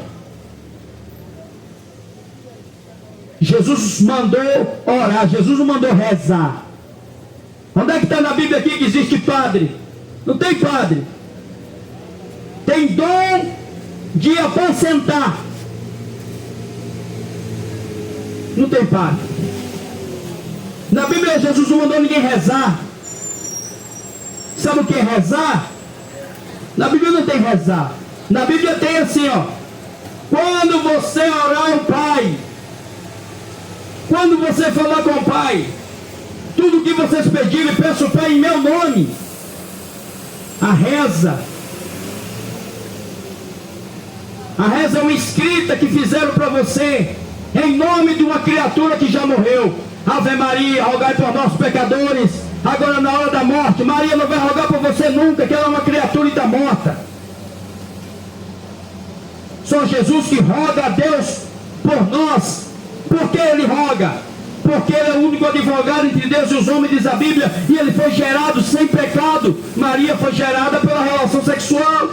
Jesus mandou orar, Jesus não mandou rezar. Onde é que está na Bíblia aqui que existe padre? Não tem padre. Tem dom de aposentar. Não tem padre. Na Bíblia Jesus não mandou ninguém rezar. Sabe o que é rezar? Na Bíblia não tem rezar. Na Bíblia tem assim, ó: quando você orar ao Pai, quando você falar com o Pai, tudo que vocês pedirem, peço ao Pai em meu nome. A reza é uma escrita que fizeram para você, em nome de uma criatura que já morreu. Ave Maria, rogai por nós pecadores, agora na hora da morte. Maria não vai rogar por você nunca, que ela é uma criatura e está morta. Só Jesus que roga a Deus por nós. Por que Ele roga? Porque Ele é o único advogado entre Deus e os homens, diz a Bíblia, e Ele foi gerado sem pecado. Maria foi gerada pela relação sexual.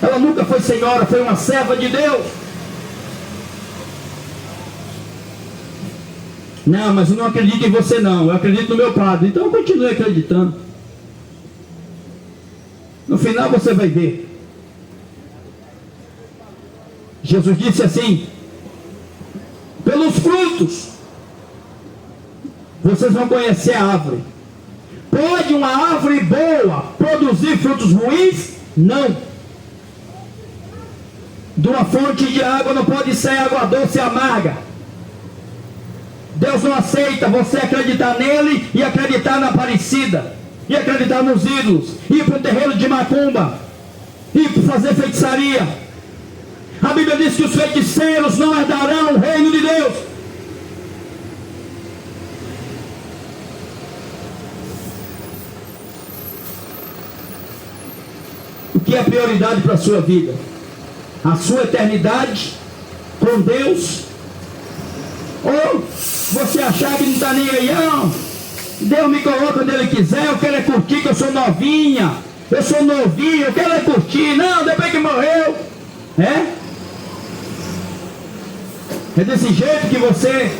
Ela nunca foi senhora, foi uma serva de Deus. Não, mas eu não acredito em você não, eu acredito no meu padre. Então continue acreditando. No final você vai ver. Jesus disse assim: pelos frutos vocês vão conhecer a árvore. Pode uma árvore boa produzir frutos ruins? Não. De uma fonte de água não pode sair água doce e amarga. Deus não aceita você acreditar nele e acreditar na Aparecida, e acreditar nos ídolos, ir para o terreiro de macumba, ir para fazer feitiçaria. A Bíblia diz que os feiticeiros não herdarão o reino de Deus. O que é prioridade para a sua vida? A sua eternidade com Deus? Ou você achar que não está nem aí, não? Deus me coloca onde Ele quiser, eu quero é curtir, que eu sou novinha, eu sou novinho, eu quero é curtir. Não, depois que morreu. É desse jeito que você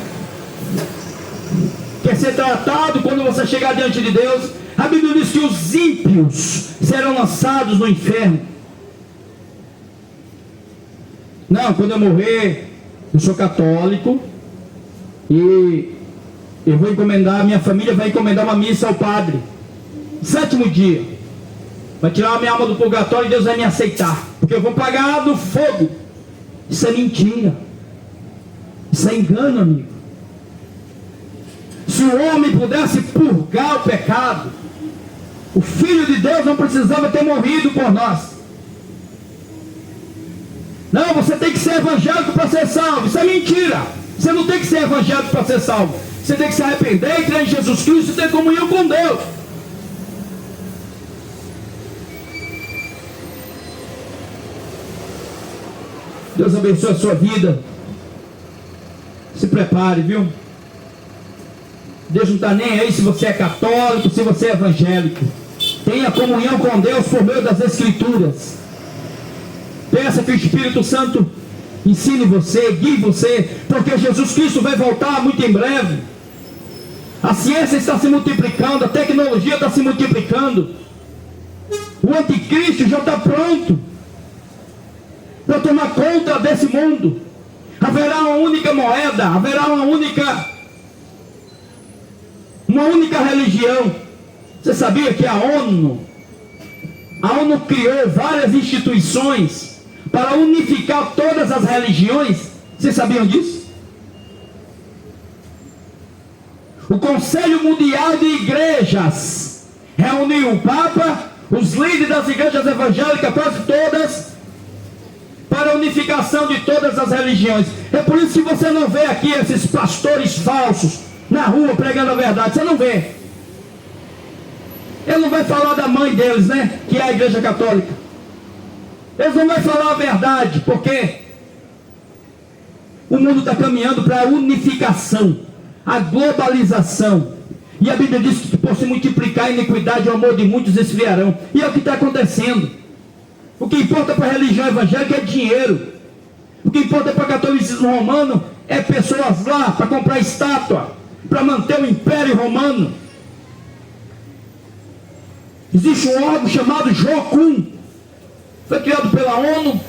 quer ser tratado quando você chegar diante de Deus. A Bíblia diz que os ímpios serão lançados no inferno. Não, quando eu morrer, eu sou católico e eu vou encomendar, minha família vai encomendar uma missa ao padre. 7º dia, vai tirar a minha alma do purgatório e Deus vai me aceitar, porque eu vou pagar do fogo. Isso é mentira. Isso é engano, amigo. Se o homem pudesse purgar o pecado, o Filho de Deus não precisava ter morrido por nós. Não, você tem que ser evangélico para ser salvo. Isso é mentira. Você não tem que ser evangélico para ser salvo. Você tem que se arrepender, crer em Jesus Cristo e ter comunhão com Deus. Deus abençoe a sua vida. Se prepare, viu? Deus não está nem aí se você é católico, se você é evangélico. Tenha comunhão com Deus por meio das Escrituras. Peça que o Espírito Santo ensine você, guie você, porque Jesus Cristo vai voltar muito em breve. A ciência está se multiplicando, a tecnologia está se multiplicando. O anticristo já está pronto. para tomar conta desse mundo. Haverá uma única moeda, haverá uma única religião. Você sabia que a ONU criou várias instituições para unificar todas as religiões? Vocês sabiam disso? O Conselho Mundial de Igrejas reuniu o Papa, os líderes das igrejas evangélicas, quase todas, para a unificação de todas as religiões. É por isso que você não vê aqui esses pastores falsos na rua pregando a verdade. Você não vê. Ele não vai falar da mãe deles, né? Que é a igreja católica. Eles não vão falar a verdade, porque o mundo está caminhando para a unificação, a globalização. E a Bíblia diz que por se multiplicar a iniquidade, o amor de muitos esfriarão. E é o que está acontecendo. O que importa para a religião evangélica é dinheiro. O que importa para o catolicismo romano é pessoas lá para comprar estátua, para manter o Império Romano. Existe um órgão chamado Jocum, foi criado pela ONU,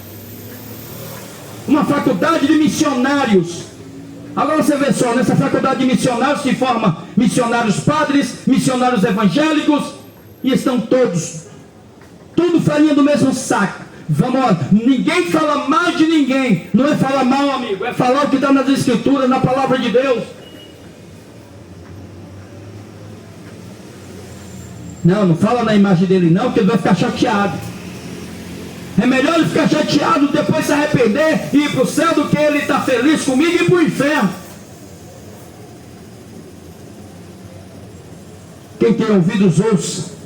uma faculdade de missionários. Agora você vê só, nessa faculdade de missionários se forma missionários padres, missionários evangélicos, e estão todos, tudo farinha do mesmo saco. Vamos lá, ninguém fala mal de ninguém, não é falar mal, amigo, é falar o que está nas escrituras, na palavra de Deus. Não fala na imagem dele não, porque ele vai ficar chateado. É melhor ele ficar chateado, depois se arrepender e ir para o céu, do que ele estar feliz comigo e ir para o inferno. Quem tem ouvidos, ouça.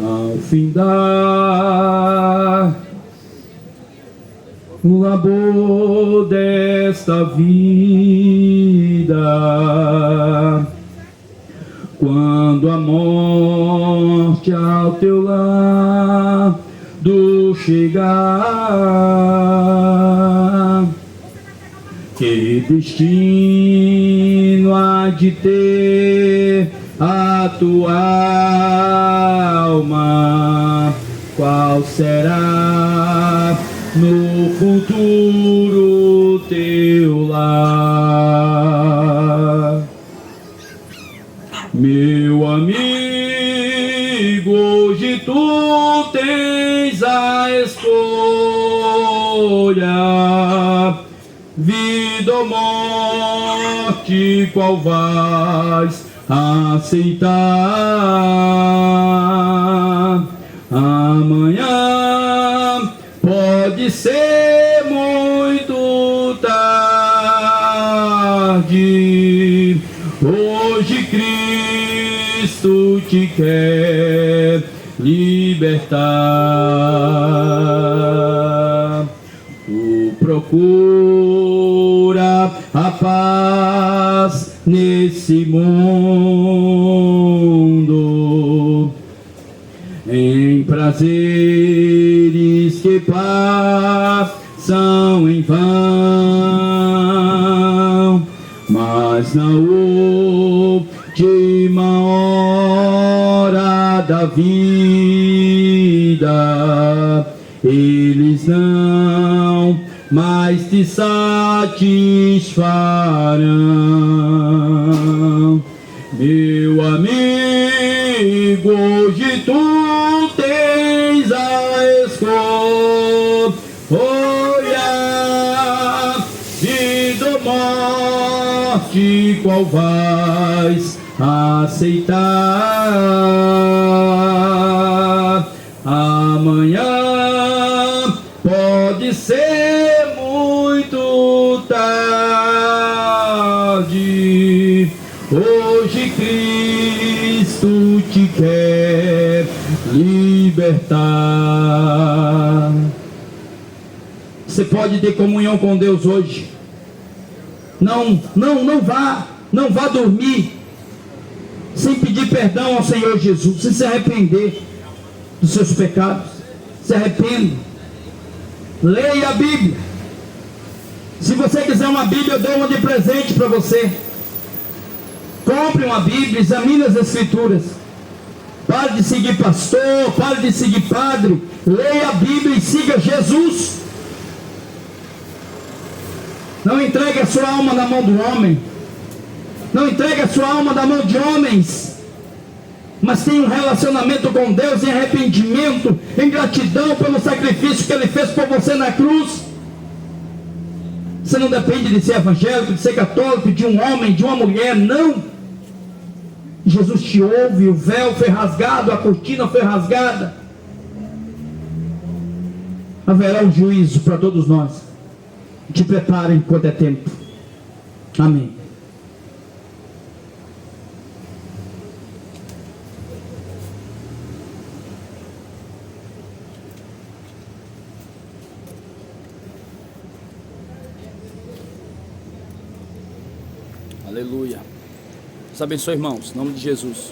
Ao findar o labor desta vida, quando a morte ao teu lado chegar, que destino há de ter a tua alma? Qual será no futuro teu lar? Meu amigo, hoje tu tens a escolha, vida ou morte, qual vais aceitar? Amanhã pode ser muito tarde. Hoje Cristo te quer libertar. Tu procura a paz nesse mundo, em prazeres que passam em vão, mas na última hora da vida eles não mais te satisfarão. Meu amigo, hoje tu tens a escolha, vida ou morte, qual vais aceitar? Amanhã pode ser muito tarde. Hoje Cristo te quer libertar. Você pode ter comunhão com Deus hoje. Não vá dormir sem pedir perdão ao Senhor Jesus, sem se arrepender. dos seus pecados. Se arrependa. Leia a Bíblia. Se você quiser uma Bíblia, eu dou uma de presente para você. Compre uma Bíblia, examine as Escrituras. Pare de seguir pastor, pare de seguir padre. Leia a Bíblia e siga Jesus. Não entregue a sua alma na mão do homem. Não entregue a sua alma na mão de homens. Mas tenha um relacionamento com Deus em arrependimento, em gratidão pelo sacrifício que Ele fez por você na cruz. Você não depende de ser evangélico, de ser católico, de um homem, de uma mulher, não. Jesus te ouve, o véu foi rasgado, a cortina foi rasgada. Haverá um juízo para todos nós. Te preparem enquanto é tempo. Amém. Aleluia. Deus abençoe, irmãos, em nome de Jesus.